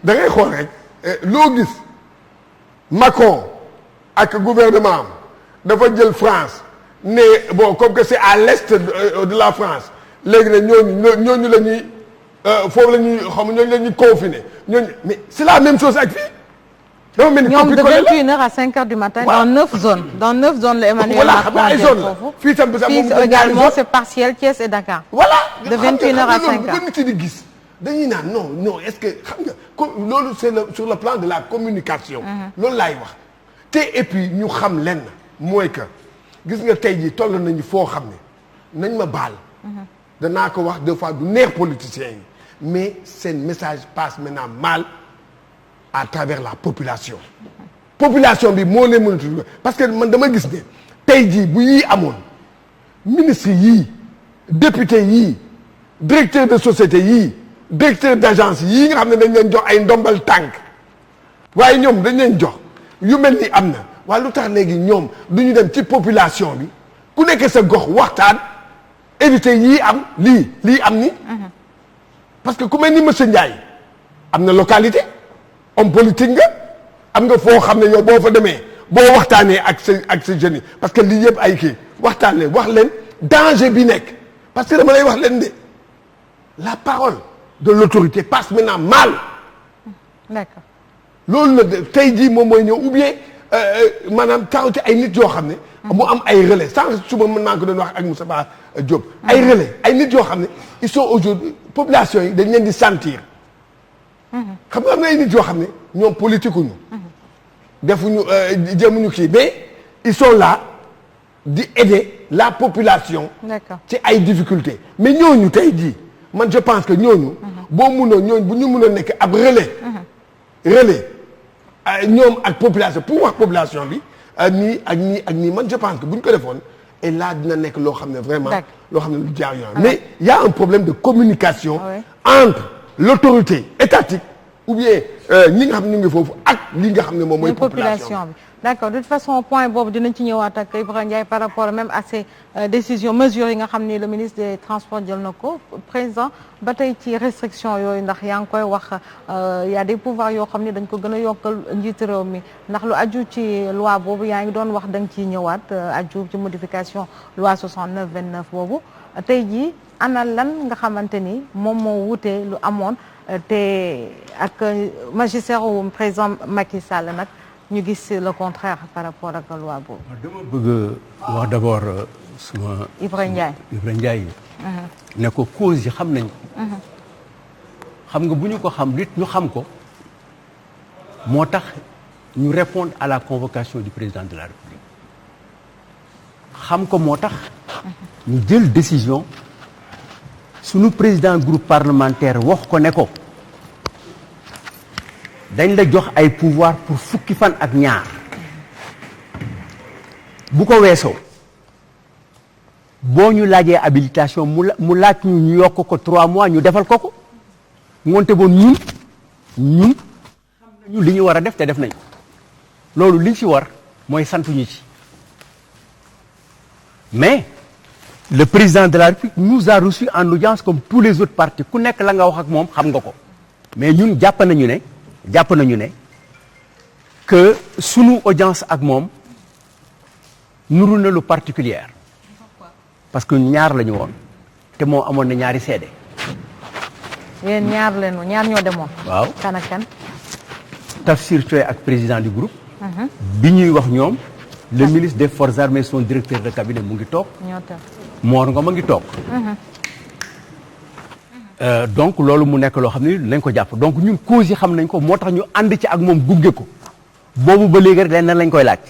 da ngay xool rek loo gis Macron ak gouvernement am dafa jël France ne bon comme que c'est à l'est de la France léegi nag ñooñu la ñuy foofu la ñuy xam ñooñu la ñuy confiné ñooñu mais c'est la même chose ak fii. dafa mel ni ñoom de 21h à 5h du matin. Voilà. dans 9 zones la Emmanuel Macron jël foofu. fii tam fii également c'est partiel Thiès et Dakar. voilà de 21h à 5h. nit di gis dañuy naan non est-ce que xam nga loolu c'est sur le plan de la communication. loolu laay wax te et puis ñu xam lenn mooy que gis nga tey jii toll nañu foo xam ne nañ ma baal. danaa ko wax deux fois du neex politiciens yi mais seen message passe maintenant mal à travers la population. population bi moo leen mën a parce que man dama gis ne tey jii bu yii amoon ministre yii député yii directeur de société yii directeur d'agence yii nga xam ne dañ leen jox ay ndombal tànk waaye ñoom dañ leen jox yu mel ni am na waaye lu tax léegi ñoom du ñu dem ci population bi ku nekk sa gox waxtaan éviter yii am lii am ni parce que ku mel ni monsieur Ndiaye am na localité homme politique nga am nga foo xam ne yow boo fa demee boo waxtaanee ak sa jeunes yi parce que lii yëpp ay kii waxtaan leen wax leen danger bi nekk parce que dama lay wax leen de la parole de l'autorité passe maintenant mal. D'accord. loolu nag tey jii moom mooy ñëw ou bien maanaam taxaw ci ay nit yoo xam ne. mu am ay relais sànq suba mën naa ko doon wax ak Moussa Ba Diop. ay relais ay nit yoo xam ne ils sont aujourd'hui population yi dañ leen di sentir. xam nga am na ay nit yoo xam ne ñoom politique ñu. defuñu jéemuñu kii mais ils sont là di aider la population. D'accord. ci ay difficultés mais ñooñu tey jii man je pense que ñooñu. boo mënoo ñooñu bu ñu mën a nekk ab relais. relais ñoom ak population pour wax population bi nii ak nii ak nii man je pense que bu ñu ko defoon et là dina nekk loo xam ne vraiment. loo xam ne lu jaar yoon mais il y a un problème de communication. entre l'autorité étatique ou bien ñi nga xam ne ñu ngi foofu ak li nga xam ne moom mooy population bi. D'accord de toute façon point boobu dinañ ci ñëwaat ak Ibrahima Ndiaye par rapport même à ces décisions mesures yi nga xam ni le ministre des transports jël na ko président ba tey ci restriction yooyu ndax yaa ngi koy wax y a des pouvoirs yoo xam ni dañ ko gën a yokkal njiitu réew mi ndax lu aju ci loi boobu yaa ngi doon wax da nga ciy ñëwaat aju ci modification loi 69/29 boobu tey jii ana lan nga xamante ni moom moo wutee lu amoon te ak magistère wu président Macky Sall nag. ñu gis le contraire par rapport ak loi boobu. dama bëgg wax d'abord suma. Ibrahima Ndiaye. ne ko cause yi xam nañ ko. xam nga bu ñu ko xam nit ñu xam ko moo tax ñu répondre à la convocation du président de la République xam ko moo tax. ñu jël décision sunu président groupe parlementaire wax ko ne ko. dañ la jox ay pouvoir pour fukki fan ak ñaar bu ko weesoo boo ñu laajee habilitation mu laaj ñu yokk ko 3 mois ñu defal ko ngoonte boon ñun xam nañu li ñu war a def te def nañ loolu liñ ci war mooy santuñu ci mais le président de la République nous a reçus en audience comme tous les autres partis ku nekk la nga wax ak moom xam nga ko mais ñun jàpp nañu ne que sunu audience ak moom nuru na lu particulière parce que ñaar la ñu woon te moo amoon na ñaari seede. yéen ñaar ñoo demoon. waaw kan ak kan. Tafsir Thioye ak président du groupe. bi ñuy wax ñoom. le ministre des forces armées son directeur de cabinet mu ngi toog. Mor Ngom a ngi toog. donc loolu mu nekk loo xam ne nañ ko jàpp donc ñun cause yi xam nañ ko moo tax ñu ànd ci ak moom gunge ko boobu ba léegi rek lenn lañ koy laaj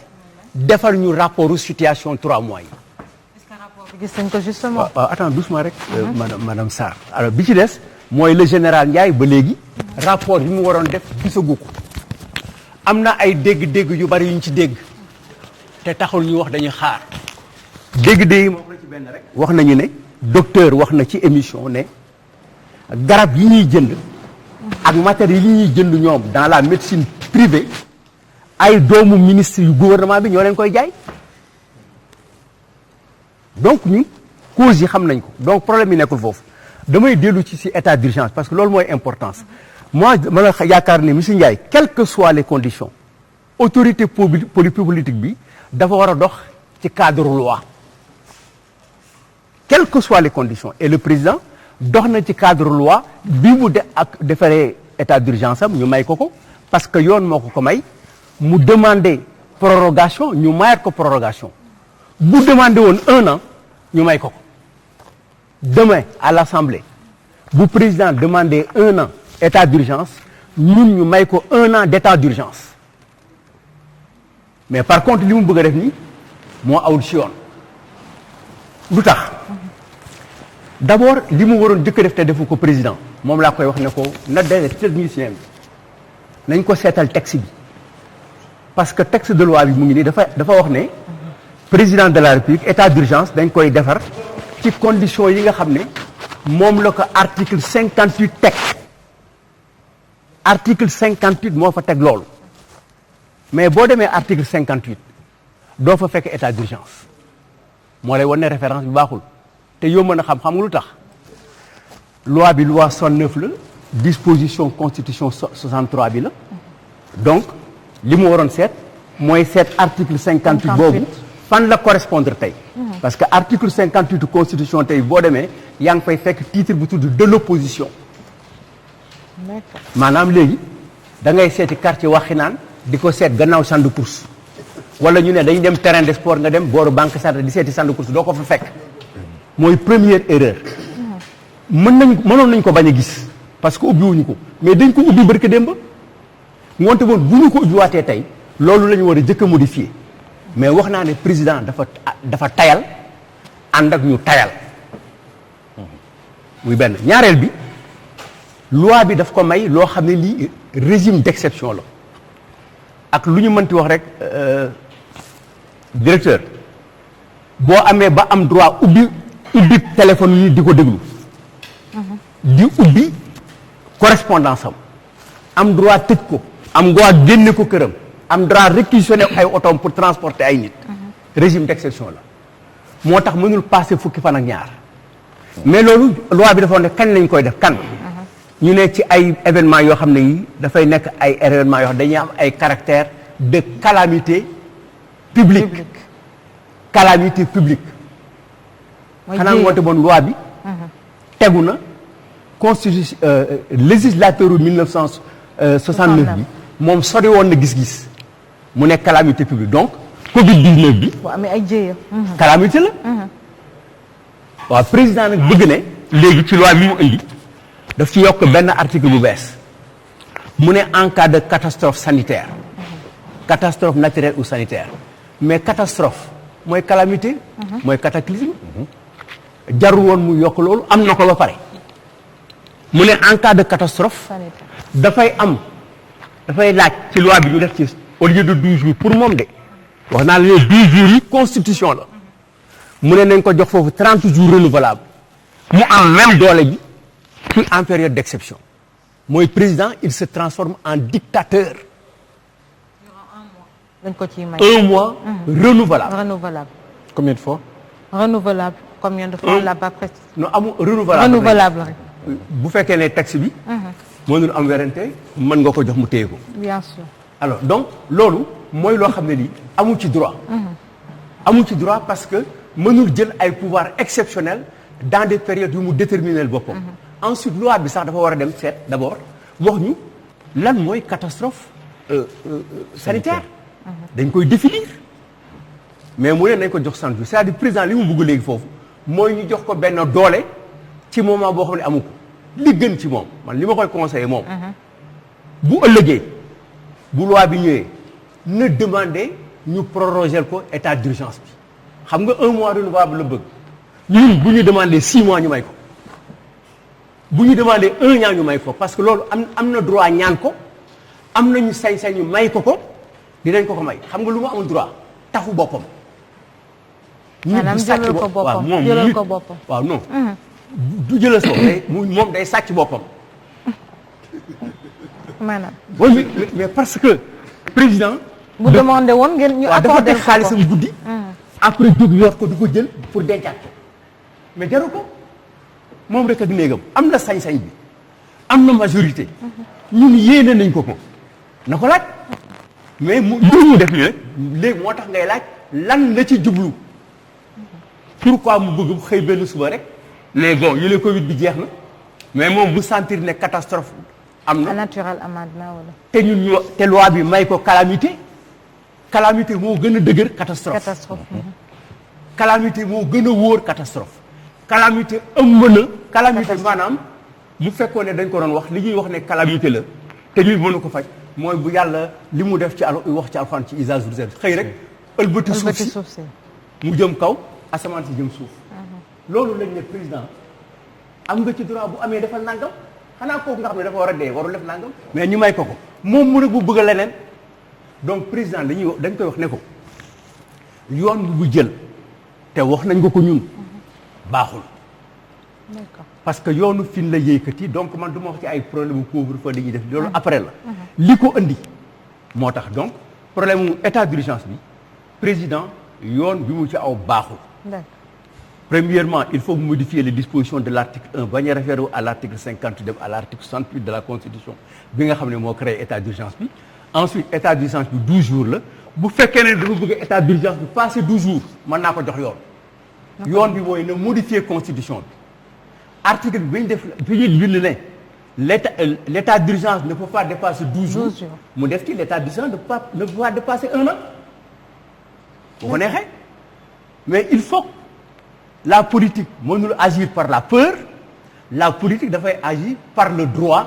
defal ñu rapportu situation 3 mois yi. est-ce que rapport bi gis nañ ko justement. waaw attends doucement rek. madame Sarr alors bi ci des mooy le général Ndiaye ba léegi. rapport bi mu waroon def gisagu ko. am na ay dégg-dégg yu bari yu ñu ci dégg te taxul ñu wax dañuy xaar dégg-dégg yi ma wax la ci benn rek. wax nañu ne docteur wax na ci émission ne. garab yi ñuy jënd ak matériel yi ñuy jënd ñoom dans la médecine privée ay doomu ministre yu gouvernement bi ñoo leen koy jaay donc ñun cause yi xam nañ ko donc problème yi nekkul foofu damay dellu ci état d'urgence parce que loolu mooy importance moi ma la yaakaar ne monsieur Ndiaye quelles que soient les conditions autorité politique bi dafa war a dox ci cadre loi quelles que soient les conditions et le président dox na ci cadre loi bi mu defaree état d'urgence am ñu may ko parce que yoon moo ko may mu demander prorogation ñu mayat ko prorogation bu demandé woon 1 an ñu may ko demain à l'Assemblée bu président demandé 1 an état d'urgence ñun ñu may ko 1 an d'état d'urgence mais par contre li mu bëgg a def nii moo awul ci yoon lu tax d'abord li mu waroon jëkk def te defu ko président moom laa koy wax ne ko na dene technicien bi nañ ko seetal texte bi parce que texte de loi bi mu ngi nii dafa wax ne président de la République état d'urgence dañ koy defar ci conditions yi nga xam ne moom la ko article 58 teg article 58 moo fa teg loolu mais boo demee article 58 doo fa fekk état d'urgence moo lay wan ne référence bi baaxul te yow mën a xam nga lu tax loi bi loi 69 la disposition constitution 63 bi la donc li mu waroon seet mooy seet article 58 boobu fan la correspondre tey parce que article 58 constitution tey boo demee yaa ngi fay fekk titre bu tudd de l'opposition maanaam léegi da ngay seeti quartier Waxinaan di ko seet gannaaw champ de course wala ñu ne dañu dem terrain de sport nga dem booru banque centrale di seeti champ de course doo ko fa fekk mooy première erreur mënoon nañ ko bañ a gis parce que ubbiwuñu ko mais dañ ko ubbi barke démb ngoonte woon bu ñu ko ubbiwaatee tey loolu la ñu war a jëkk a modifier mais wax naa ne président dafa tayal ànd ak ñu tayal muy benn ñaareel bi loi bi daf ko may loo xam ne lii régime d'exception la ak lu ñu mënti wax rek directeur boo amee ba am droit ubbi téléphone yi di ko déglu di ubbi correspondance am droit tëj ko am droit génne ko këram am droit réquisitionner ay otoom pour transporter ay nit régime d'exception la moo tax mënul passer fukki fan ak ñaar mais loolu loi bi dafa ne kañ lañ koy def kan ñu ne ci ay événements yoo xam ne yi dafay nekk ay événements yoo xam dañuy am ay caractère de calamité publique calamité publique xanaa ngoote bon loi bi tegu na constitution législateur u 1969 bi moom sori woon na gis-gis mu nekk calamité publique donc Covid-19 bi amee ay jéeya calamité la waaw président nag bëgg ne léegi ci loi bi mu indi daf ci yokk benn article bu bees mu ne en cas de catastrophe sanitaire catastrophe naturelle ou sanitaire mais catastrophe mooy calamité mooy cataclysme jarul woon mu yokk loolu am na ko ba pare mu ne en cas de catastrophe dafay laaj ci loi bi ñu def ci au lieu de 12 jours pour moom de wax naa la ne 12 jours yi constitution la mu ne nañ ko jox foofu 30 jours renouvelables mu am même doole bi ci en période d'exception mooy président il se transforme en dictateur. dañ ko ciy may 1 mois renouvelable. renouvelable. combien de fois. renouvelable combien de fois la ba presque. non amul renouvelable. renouvelable rek. bu fekkee ne texte bi. mënul am werante mën nga ko jox mu téye ko. bien sûr. alors donc loolu mooy loo xam ne lii amul ci droit. amul ci droit parce que mënul jël ay pouvoirs exceptionnels dans des périodes yu mu déterminer boppam. ensuite loi bi sax dafa war a dem seet d'abord wax ñu lan mooy catastrophe sanitaire. dañ koy définir mais mu ne nañ ko jox sant c'est-à-dire président li mu bëgg léegi foofu mooy ñu jox ko benn doole ci moment boo xam ne amu ko li gën ci moom man li ma koy conseiller moom. bu ëllëgee bu loi bi ñëwee na demander ñu proroger ko état d'urgence bi xam nga 1 mois renouvelable la bëgg ñun bu ñu demander 6 mois ñu may ko bu ñu demander 1 an ñu may ko parce que loolu am na droit ñaan ko am nañu sañ-sañ ñu may ko dinañ ko may xam nga lu mu amul droit tafu boppam. maanaam jëlal ko boppam jëlal ko boppam waaw non. du jëlal so moom day sàcc boppam. maanaam. oui mais parce que président. bu demandé woon ngeen ñu accordé dafa teg xaalisam guddi. après jóg yor ko du ko jël pour dencaat ko mais jaru ko moom rek ak néegam am na sañ-sañ bi am na majorité ñun yéene nañ ko na ko laaj mais mu def nii rek léegi moo tax ngay laaj lan la ci jublu pourquoi mu bëgg xëy benn suba rek mais bon yële Covid bi jeex na mais moom bu sentir ne catastrophe am na naturel amaat na wala. te ñun te loi bi may ko calamité moo gën a dëgër catastrophe calamité moo gën a wóor catastrophe calamité ëmb na calamité maanaam bu fekkoon ne dañ ko doon wax li ñuy wax ne calamité la te nit mënu ko faj mooy bu yàlla li mu def ci wax ci alxuraan ci Isa Zurzer xëy rek ëlbati suuf si mu jëm kaw asamaan si jëm suuf loolu lañ ne président am nga ci droit bu amee defal nangam xanaa kooku nga xam ne dafa war a dee warul def nangam mais ñu may ko moom mu ne bu bëgg a leneen donc président dañ koy wax ne ko yoon bu jël te wax nañ ko ñun baaxul parce que yoonu fin la yëkkati donc man du ma wax ci ay problème mu couvre-feu dañuy def loolu après la li ko indi moo tax donc problème mu état d'urgence bi président yoon bi mu ci aw baaxul premièrement il faut modifier les dispositions de l'article 1 bañ a référé à l'article 50 dem à l'article 68 de la constitution bi nga xam ne moo créé état d'urgence bi ensuite état d'urgence bi 12 jours la bu fekkee ne dafa bëgg état d'urgence bi passé 12 jours mën naa ko jox yoon bi mooy na modifier constitution bi article bi ñu def bi ñu bind ne l'état d'urgence ne peut pas dépasser 12 jours mu def ci l'état d'urgence ne peut pas dépasser 1 an bu ko neexee mais il faut la politique mënul agir par la peur la politique dafay agir par le droit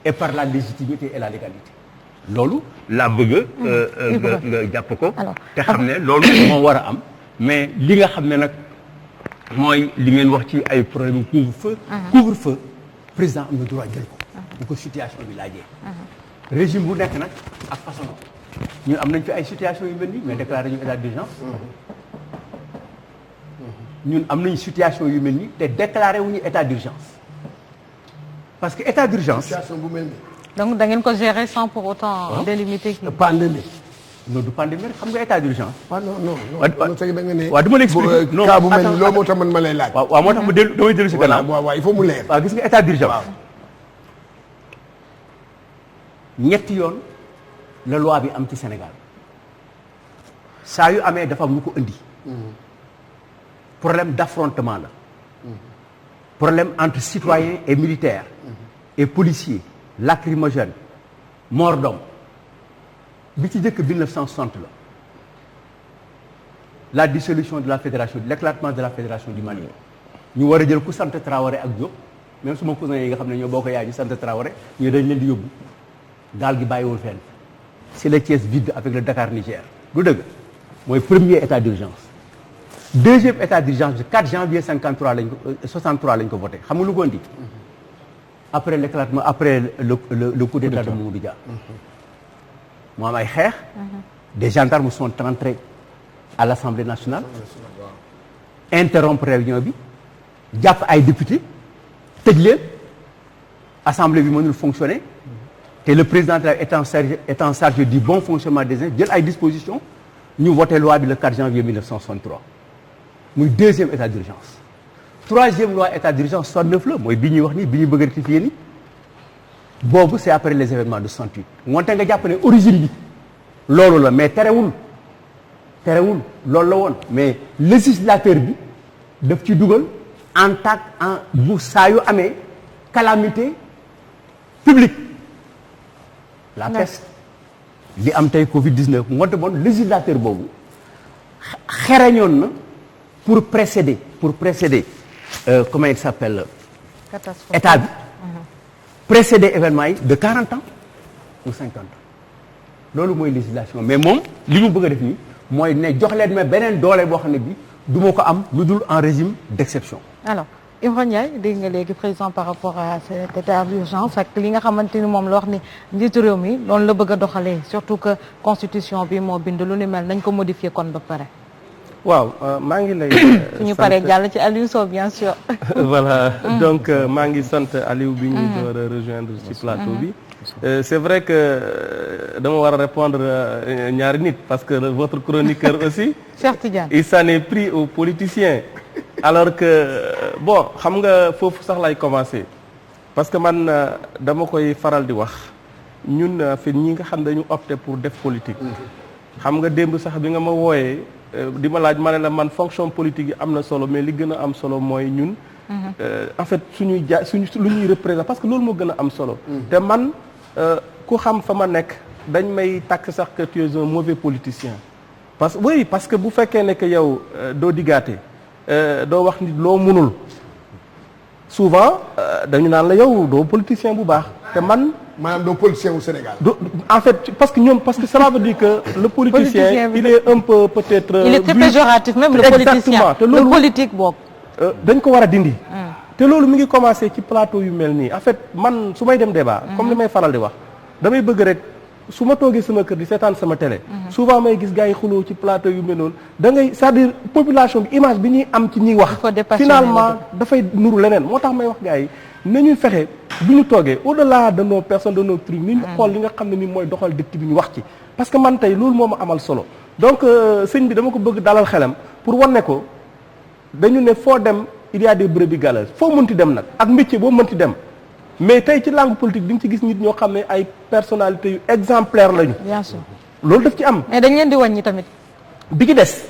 et par la légitimité et la légalité loolu laa bëgg nga jàpp ko te xam ne loolu moo war a am mais li nga xam ne nag mooy li ngeen wax ci ay problème couvre-feu président am na droit jël ko bu ko situation bi laajee régime bu nekk nag ak façon ñun am nañ fi ay situation yu mel nii mais déclaré ñu état d'urgence ñun am nañu situation yu mel nii te déclaré wuñu état d'urgence parce que état d'urgence situation bu mel nii donc da ngeen ko gérer sans pour autant délimiter kii pandémie non du pandémie xam nga état d'urgence waaw non c'est da nga ne waaw du ma la expliquer non cas bu mel nii loolu moo tax man ma lay laaj waaw moo tax ma damay dellu si gannaaw waaw il faut mu leer waaw gis nga état d'urgence ñetti yoon la loi bi am ci Sénégal saa yu amee dafa am lu ko indi problème d'affrontement la problème entre citoyens et militaires et policiers lacrymogène mort d'homme bi ci njëkk 1960 la dissolution de la fédération l'éclatement de la fédération du Mali ñu war a jël ku sant Traoré ak Diop même suma cousin yi nga xam ne ñoo boo ko yaay ñu sant Traoré ñu dañ leen di yóbbu gaal gi bàyyiwul fenn c'est le Thiès vide avec le Dakar Niger du dëgg mooy premier état d'urgence deuxième état d'urgence le 4 janvier 63 lañ ko voté xam nga lu ko indi après l'éclatement après le coup d'état de Mamadou Dia mu am ay xeex des gendarmes sont entrés à l'Assemblée nationale interrompre réunion bi jàpp ay députés tëj leen assemblée bi mënul fonctionner te le président de la est en charge du bon fonctionnement des institutions jël ay dispositions ñu voté loi bi le 4 janvier 1963 muy deuxième état d'urgence troisième loi état d'urgence 69 la mooy bi ñuy wax ni bi ñu bëgg a rectifier ni boobu c'est après les événements de 68 ngoonte nga jàpp ne origine bi loolu la mais terewul loolu la woon mais législateur bi daf ci dugal en tant bu saa yu amee calamité publique la peste li am tey Covid-19 ngoonte bon législateur boobu xereñoon na pour précéder comment il s'appelle état bi précéder événement yi de 40 ans ou 50 ans loolu mooy législation mais moom li mu bëgg a def nii mooy ne jox leen ma beneen doole boo xam ne bi du ma ko am lu dul en régime d'exception. alors Ibrahima Ndiaye dégg nga léegi président par rapport à cet état d'urgence ak li nga xamante ni moom la wax ni njiitu réew mi loolu la bëgg a doxalee surtout que constitution bi moo bind lu ni mel nañ ko modifier kon ba pare. waaw maa ngi lay. suñu paree jàll ci Aliou Sow bien sûr. voilà donc maa ngi sant Aliou bi ñu door a rejoindre ci plateau bi. c'est vrai que dama war a répondre ñaari nit parce que votre chroniqueur aussi. Cheikh Tidiane il s'en est pris aux politiciens. alors que bon xam nga foofu sax lay commencer parce que man dama koy faral di wax ñun fi ñi nga xam dañu opté pour def politique. xam nga démb sax bi nga ma wooyee di ma laaj ma ne la man fonction politique yi am na solo mais li gën a am solo mooy ñun. En fait suñuy lu ñuy représenter parce que loolu moo gën a am solo. te man ku xam fa ma nekk dañ may takk sax que tu es un mauvais politicien. parce que bu fekkee ne que yow doo diggaate doo wax nit loo munul souvent dañu naan la yow doo politicien bu baax te man. maanaam doo politicien au Sénégal. En fait parce que cela veut dire que le politicien il est un peu peut-être. il est très péjoratif même le politicien. Exactement te loolu le politique bokk. dañ ko war a dindi. te loolu mi ngi commencé ci plateau yu mel nii en fait man su may dem débat. comme li may faral di wax damay bëgg rek su ma toogee sama kër di seetaan sama télé. souvent may gis gars yi xuloo ci plateau yu mel noonu da ngay c'est-à-dire population bi image bi ñuy am ci ñiy wax. finalement dafay nuru leneen moo tax may wax gars yi nañuy fexe bu ñu toogee au-delà de nos personnes de nos trucs ni ñu xool li nga xam ne ni mooy doxal dëkk bi ñu wax ci. parce que man tey loolu moo ma amal solo donc sëñ bi dama ko bëgg dalal xelam pour wane ko. dañu ne foo dem il y a des brebis galeuses foo mënti dem nag ak métier boo mënti dem mais tey ci langue politique di nga ci gis nit ñoo xam ne ay personnalités yu exemplaires lañu. bien sûr loolu daf ci am. mais dañ leen di wàññi tamit. bi ci des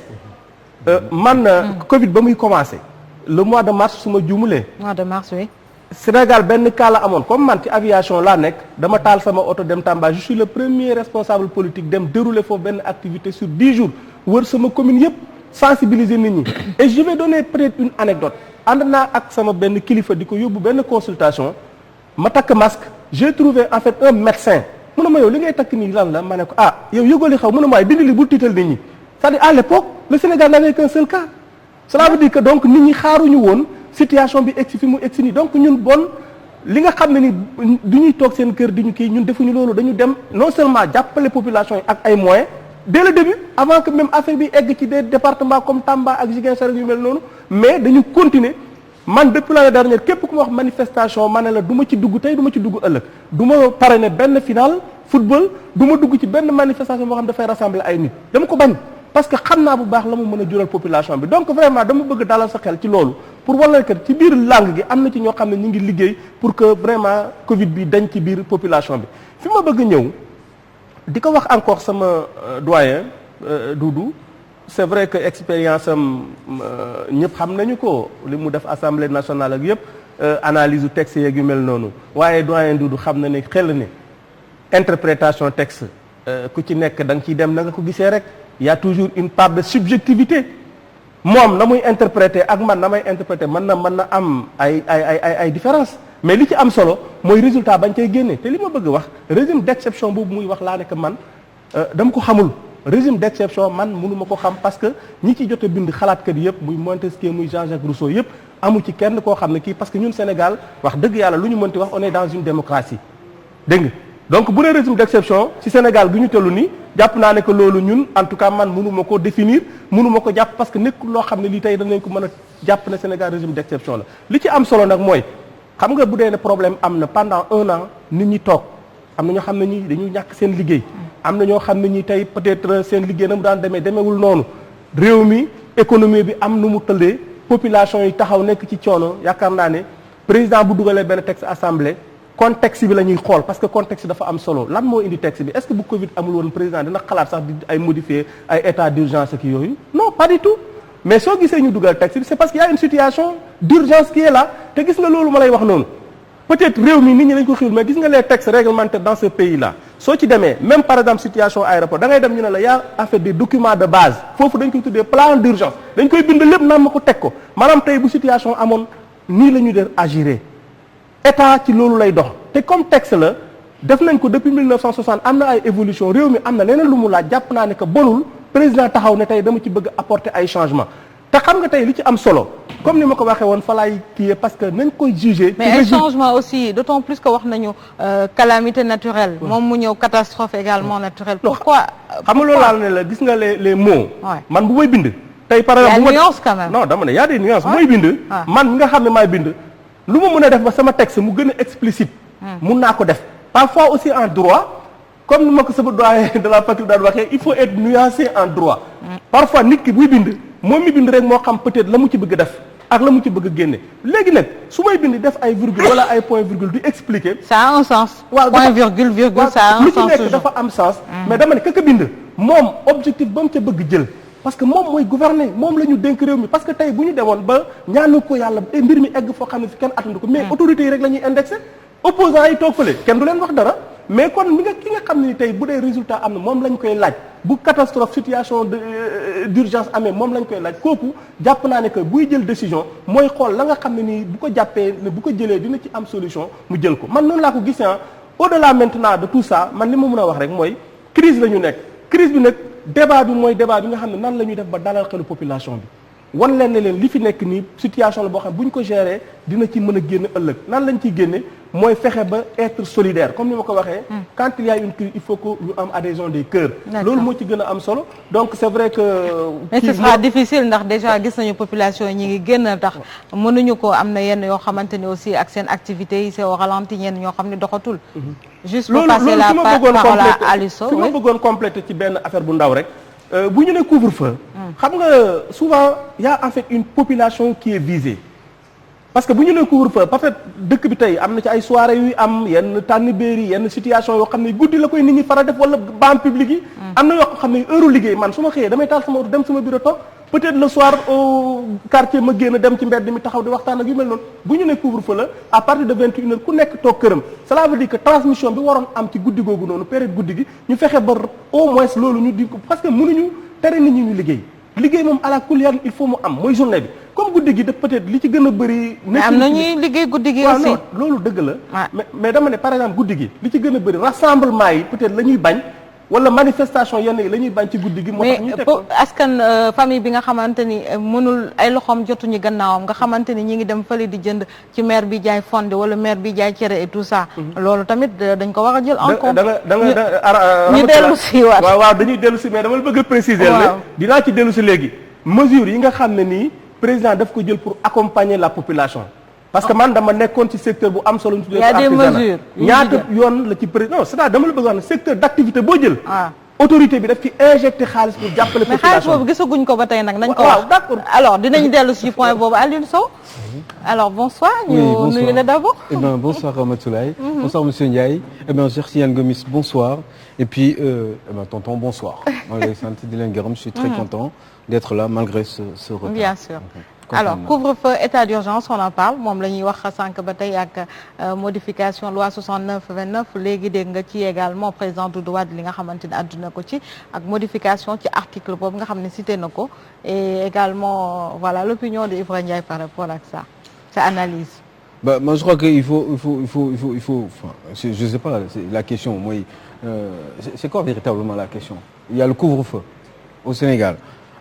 man. Covid ba muy commencé. le mois de mars su ma juumulee. mois de mars oui. Sénégal benn cas la amoon comme man ci aviation laa nekk dama taal sama oto dem Tamba je suis le premier responsable politique dem dérouler foofu benn activité sur 10 jours wër sama commune yëpp. sensibiliser nit ñi et je vais donner peut-être une anecdote ànd naa ak sama benn kilifa di ko yóbbu benn consultation ma takk masque j'ai trouvé en fait un médecin mu ne ma yow li ngay takk nii lan la ma ne ko yow yëgooli xaw mu ne ma dindi li bul tiital nit ñi c'est-à-dire à l'époque le Sénégal n'avait qu'un seul cas cela veut dire que donc nit ñi xaaruñu woon situation bi egsi fi mu egsi nii donc ñun bon li nga xam ne ni du ñuy toog seen kër di ñu kii ñun defuñu loolu dañu dem non seulement jàppale population yi ak ay moyens dès le début avant que même affaire bi egg ci des départements comme Tamba ak Ziguinchor yu mel noonu mais dañu continuer man depuis l'année dernière képp ku ma wax manifestation ma ne la du ma ci dugg tey du ma ci dugg ëllëg du ma parrainer benn final football du ma dugg ci benn manifestation boo xam dafay rassembler ay nit dama ko bañ parce que xam naa bu baax la mu mën a jural population bi donc vraiment dama bëgg dalal sa xel ci loolu pour wala que ci biir langue gi am na ci ñoo xam ne ñu ngi liggéey pour que vraiment Covid bi dañ ci biir population bi fi ma bëgg ñëw di ko wax encore sama doyen Doudou c'est vrai que expérience am ñëpp xam nañu ko li mu def assemblée nationale ak yëpp analyse u texte yeeg yu mel noonu waaye doyen Doudou xam na ne xel ne interprétation texte ku ci nekk da nga ciy dem na nga ko gisee rek y a toujours une part de subjectivité moom na muy interpréter ak man na may interpréter mën na am ay différence mais li ci am solo mooy résultat bañ koy génne te li ma bëgg wax régime d'exception boobu muy wax laa nekk man dama ko xamul régime d'exception man mënuma ko xam parce que ñi ci jot a bind xalaatkat yëpp muy Montesquieu muy Jean-Jacques Rousseau yëpp amu ci kenn koo xam ne kii parce que ñun Sénégal wax dëgg yàlla lu ñu mënti wax on est dans une démocratie dégg nga donc bu nee régime d'exception ci Sénégal bi ñu tellu nii jàpp naa ne que loolu ñun en tout cas man mënuma ko définir mënuma ko jàpp parce que nekkul loo xam ne lii tey danañ ko mën a jàpp ne Sénégal régime d'exception la li ci am solo nag mooy xam nga bu dee ne problème am na pendant 1 an nit ñi toog am na ñoo xam ne ñi dañuy ñàkk seen liggéey am na ñoo xam ne ñi tey peut-être seen liggéey na mu daan demeewul noonu réew mi économie bi am nu mu tëddee population yi taxaw nekk ci coono yaakaar naa ne président bu dugalee benn texte assemblée contexte bi la ñuy xool parce que contexte dafa am solo lan moo indi texte bi est-ce que bu Covid amul woon président dina xalaat sax di ay modifier ay état d'urgence ak yooyu non pas du tout mais soo gisee ñu dugal texte bi c'est parce qu'il y a une situation d'urgence qui est là te gis nga loolu ma lay wax noonu peut-être réew mi nit ñi dañ ko xiwul mais gis nga les textes réglementaires dans ce pays là soo ci demee même par exemple situation aéroport da ngay dem ñu ne la yaa en fait des documents de base foofu dañ koy tuddee plan d'urgence dañ koy bind lépp naan ma ko teg ko maanaam tey bu situation amoon nii la ñu def agir état ci loolu lay dox te comme texte la def nañ ko depuis 1960 am na ay évolution réew mi am na leneen lu mu laaj jàpp naa ne que bonul président taxaw ne tey dama ci bëgg apporter ay changements te xam nga tey li ci am solo comme ni ma ko waxee woon fa laay kii parce que nañ koy juger. mais ay changement aussi d'autant plus que wax nañu calamité naturelle. moom mu ñëw catastrophe également naturelle. pourquoi xam nga loolu laal ne la gis nga les mots. man bu may bind. tey par exemple y a nuance quand même. non dama ne y a des nuances mooy bind. man mi nga xam ne maay bind. lu ma mën a def ba sama texte mu gën a explicite. mun naa ko def parfois aussi en droit comme ni ma ko sama doyen de la faculté daan waxee il faut être nuancé en droit. parfois nit ki buy bind moom mi bind rek moo xam peut-être la mu ci bëgg def ak la mu ci bëgg a génne léegi nag su may bind def ay virgule wala ay point virgule du expliquer. ça a un sens. waaw point virgule ça a un lu sens ci nekk dafa am sens. mais dama ne kaka bind moom objectif ba mu ca bëgg jël. parce que moom mooy gouverner moom la ñu dénk réew mi parce que tey bu ñu demoon ba ñaanu ko yàlla mbir mi egg foo xam ne fi kenn attandu ko mais autorités yi rek la ñuy indexé opposants yi toog fële kenn du leen wax dara mais kon mi nga ki nga xam ne ni tey bu dee résultat am na moom lañ koy laaj bu catastrophe situation d'urgence amee moom lañ koy laaj kooku jàpp naa ne que buy jël décision mooy xool la nga xam ne nii bu ko jàppee ne bu ko jëlee dina ci am solution mu jël ko man noonu laa ko gisee au-delà maintenant de tout ça man li ma mën a wax rek mooy crise la ñu nekk crise bi nag débat bi mooy débat bi nga xam ne nan la ñuy def ba dalal xelu population bi wan leen ne leen li fi nekk nii situation la boo xam ne bu ñu ko gérer dina ci mën a génn ëllëg nan lañ ciy génne mooy fexe ba être solidaire comme ni ma ko waxee quand il y a une crise il faut que ñu am adhésion des cœurs loolu moo ci gën a am solo donc c'est vrai que mais ce sera difficile ndax déjà gis nañu population yi ñi ngi génn tax mënuñu ko am na yenn yoo xamante ni aussi ak seen activités yi c'est au ralenti ñenn ñoo xam ne doxatul juste pour passer la parole à Aliou Sow fi ma bëggoon compléter ci benn affaire bu ndaw rek bu ñu ne couvre-feu xam nga souvent y a en fait une population qui est visée parce que bu ñu ne couvre-feu parce que dëkk bi tey am na ci ay soirées yuy am yenn tànn béeri yenn situation yoo xam ne guddi la koy nit ñi fara def wala ban public yi am na yoo xam ne heure liggéey man su ma xëyee damay taal sama auto dem sama bureau toog peut-être le soir au quartier ma génn dem ci mbedd mi taxaw di waxtaan ak yu mel noonu bu ñu ne couvre-feu la à partir de 21h ku nekk toog këram cela veut dire que transmission bi waroon am ci guddi googu noonu période guddi gi ñu fexe ba au moins loolu ñu di ko parce que mënuñu tere nit ñi ñu liggéey moom à la kuliyaan il faut mu am mooy journée bi comme guddi gi de peut-être li ci gën a bëri. mais am na ñuy liggéey guddi gi aussi. non loolu dëgg la. mais dama ne par exemple guddi gi li ci gën a bëri rassemblement yi peut-être la ñuy bañ. wala manifestation yenn yi la ñuy bañ ci guddi gi. moo tax ñu teg ko mais askan famille bi nga xamante ni mënul ay loxoom jotuñu gannaawam nga xamante ni ñi ngi dem fële di jënd ci maire bi jaay fonde wala maire bi jaay cere et tout ça. loolu tamit dañ ko war a jël en compte. ñu dellu si waat waaw dañuy dellu si mais dama la bëgg a préciser. waaw dinaa ci dellu si léegi. mesures yi nga xam ne nii président daf ko jël pour accompagner la population. parce que man dama nekkoon ci secteur bu am solo. y a des mesures ñaata yoon la ci président non c'est-à-dire dama la bëgg wax ne secteur d'activité boo jël. autorité bi daf ci injecté xaalis pour jàppale population. mais xaalis boobu gisaguñ ko ba tey nag nañ ko wax. d'accord alors dinañ dellu ci point boobu Aliou Sow. alors bonsoir. ñu nuyu la d'abord. Eh bien bonsoir Ramatoulaye. Bonsoir Monsieur Ndiaye. Eh bien Cheikh Tidiane Gomis bonsoir. Et puis eh bien tonton bonsoir. maa ngi lay sant di leen gërëm je suis très content d'être là malgré ce retard. Bien sûr. Alors couvre-feu état d'urgence on en parle moom la ñuy wax sànq ba tey ak modification loi 69/29 léegi dégg nga ci également président Doudou Wade li nga xamante ne àdduna ko ci ak modification ci article boobu nga xam ne cité na ko et également voilà l'opinion de Ibrahima Ndiaye par rapport ak ça sa analyse. Bah moi je crois que il faut enfin je sais pas la question mooy c'est quoi véritablement la question il y a le couvre-feu au Sénégal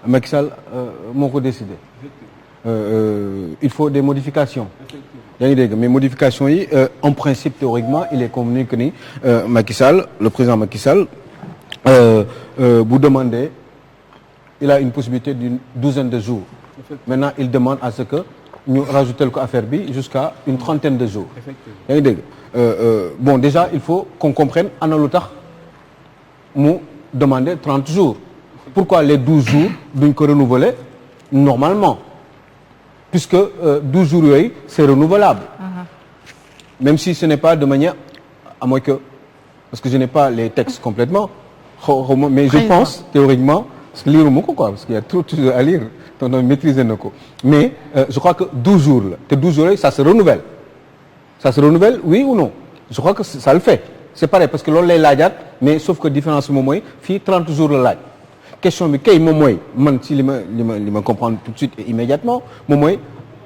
Macky Sall moo ko décidé. Il faut des modifications. yaa ngi dégg mais modifications yi en principe théoriquement il est convenu que ni Macky Sall le président Macky Sall bu demandez il a une possibilité d'une douzaine de jours. Maintenant il demande à ce que ñu rajouter ko affaire bi jusqu'à une trentaine de jours. yaa ngi dégg bon déjà il faut qu'on comprenne ana lu tax mu demander 30 jours. Pourquoi les 12 jours duñ ko renouveler normalement. Puisque 12 jours yooyu c'est renouvelable. Même si ce n'est pas de manière à moins que parce que je n'ai pas les textes complètement mais je pense théoriquement parce que lire ma ko quoi parce qu'il y a trop de choses à lire donc maîtriser na ko mais je crois que 12 jours la te 12 jours yooyu ça se renouvelle oui ou non je crois que ça le fait c'est pareil parce que loolu lay laajaat mais sauf que différence moom mooy fii 30 jours la laaj question bi kay moom mooy man ci li ma comprendre tout de suite et immédiatement moom mooy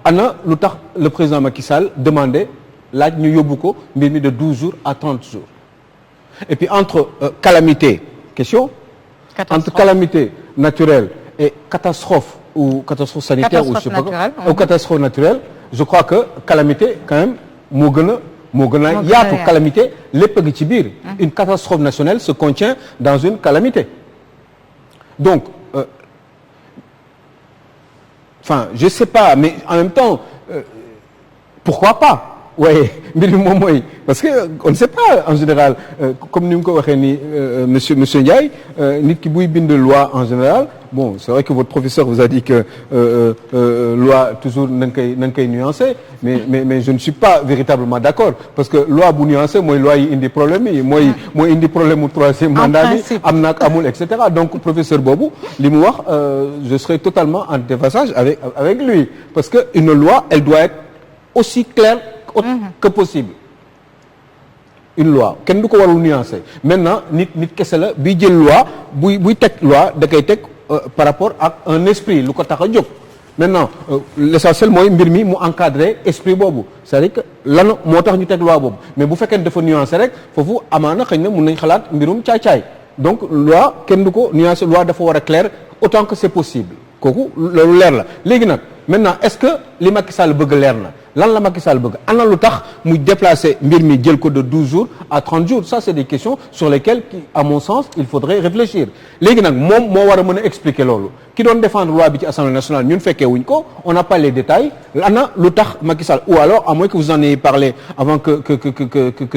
ana lu tax le président Macky Sall demandé laaj ñu yóbbu ko mbir mi de 12 jours à 30 jours et puis entre calamité question entre calamité naturelle et catastrophe ou catastrophe sanitaire ou je sais pas ou catastrophe naturelle je crois que calamité quand même moo gën a yaatu calamité lépp a ngi ci biir une catastrophe nationale se contient dans une calamité. Donc, enfin, je sais pas, mais en même temps, pourquoi pas? waaye mbir mi moom mooy parce que on ne sait pas en général comme ni mu ko waxee ni monsieur Ndiaye nit ki buy bind loi en général bon c'est vrai que votre professeur vous a dit que loi toujours nañ koy nuancer mais je ne suis pas véritablement d'accord parce que loi bu nuancé mooy loi yi indi problème yi mooy indi problème mu troisième mandat bi am naak amul et cetera donc professeur boobu li mu wax je serai totalement en déphasage avec lui parce que une loi elle doit être aussi claire que possible une loi kenn du ko warul nuancer maintenant nit kese la bi jël loi buy teg loi da koy teg par rapport ak un esprit lu ko tax a jóg maintenant l'essentiel mooy mbir mi mu encadrer esprit boobu c'est-à-dire que lan moo tax ñu teg loi boobu mais bu fekkee dafa nuancer rek foofu amaana xëy na mun nañ xalaat mbirum caay-caay donc loi kenn du ko nuancer loi dafa war a clair autant que c'est possible kooku loolu leer la léegi nag maintenant est-ce que li Macky Sall bëgg leer na lan la Macky Sall bëgg ana lu tax muy déplacer mbir mi jël ko de 12 jours à 30 jours ça c'est des questions sur lesquelles à mon sens il faudrait réfléchir léegi nag moom moo war a mën a expliquer loolu ki doon défendre loi bi ci Assemblée nationale ñun fekkee wuñ ko on n'a pas les détails ana lu tax Macky Sall ou alors à moins que vous en ayez parlé avant que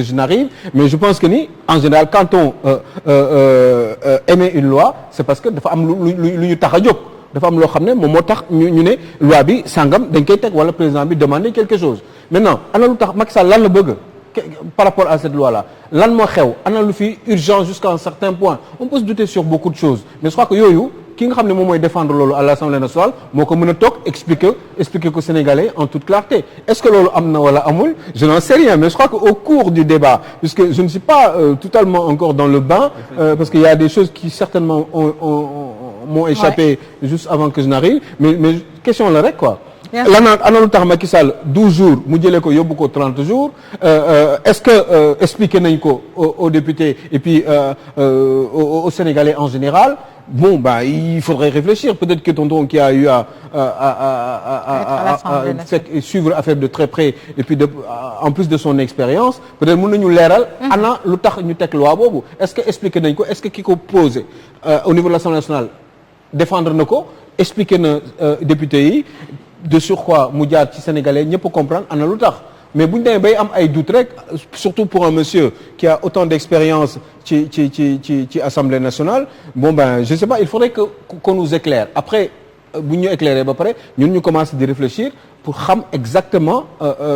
je n'arrive mais je pense que ni en général quand on émet une loi c'est parce que dafa am lu ñu tax a jóg dafa am loo xam ne moom moo tax ñu ne loi bi sangam dañ koy teg wala président bi demander quelque chose maintenant ana lu tax Macky Sall lan la bëgg par rapport à cette loi là lan moo xew ana lu fi urgent jusqu'à un certain point on peut se douter sur beaucoup de choses mais je crois que yooyu ki nga xam ne moom mooy défendre loolu à l'Assemblée nationale moo ko mën a toog expliquer ko Sénégalais en toute clarté est-ce que loolu am na wala amul je n'en sais rien mais je crois que au cours du débat puisque je ne suis pas totalement encore dans le bain parce qu'il y a des choses qui certainement m'ont échappé juste avant que je n'arrive mais question la rek quoi lanaa ana lu tax Macky Sall 12 jours mu jëlee ko yóbbu ko 30 jours est-ce que expliqué nañ ko aux députés et puis aux Sénégalais en général bon bah il faudrait réfléchir peut-être que tonton qui a eu à suivre affaire de très près et puis en plus de son expérience peut-être mën nañu leeral ana lu tax ñu teg loi boobu est-ce que expliqué nañ ko est-ce que ki ko posé au niveau de l'Assemblée nationale défendre na ko expliquer na député yi de surcroît mu jaar ci sénégalais ñëpp comprendre ana lu tax mais bu ñu demee bay am ay doute rek surtout pour un monsieur qui a autant d'expérience ci Assemblée nationale bon ben je sais pas il faudrait qu'on nous éclaire après bu ñu éclairer ba pare ñun ñu commencer di réfléchir pour xam exactement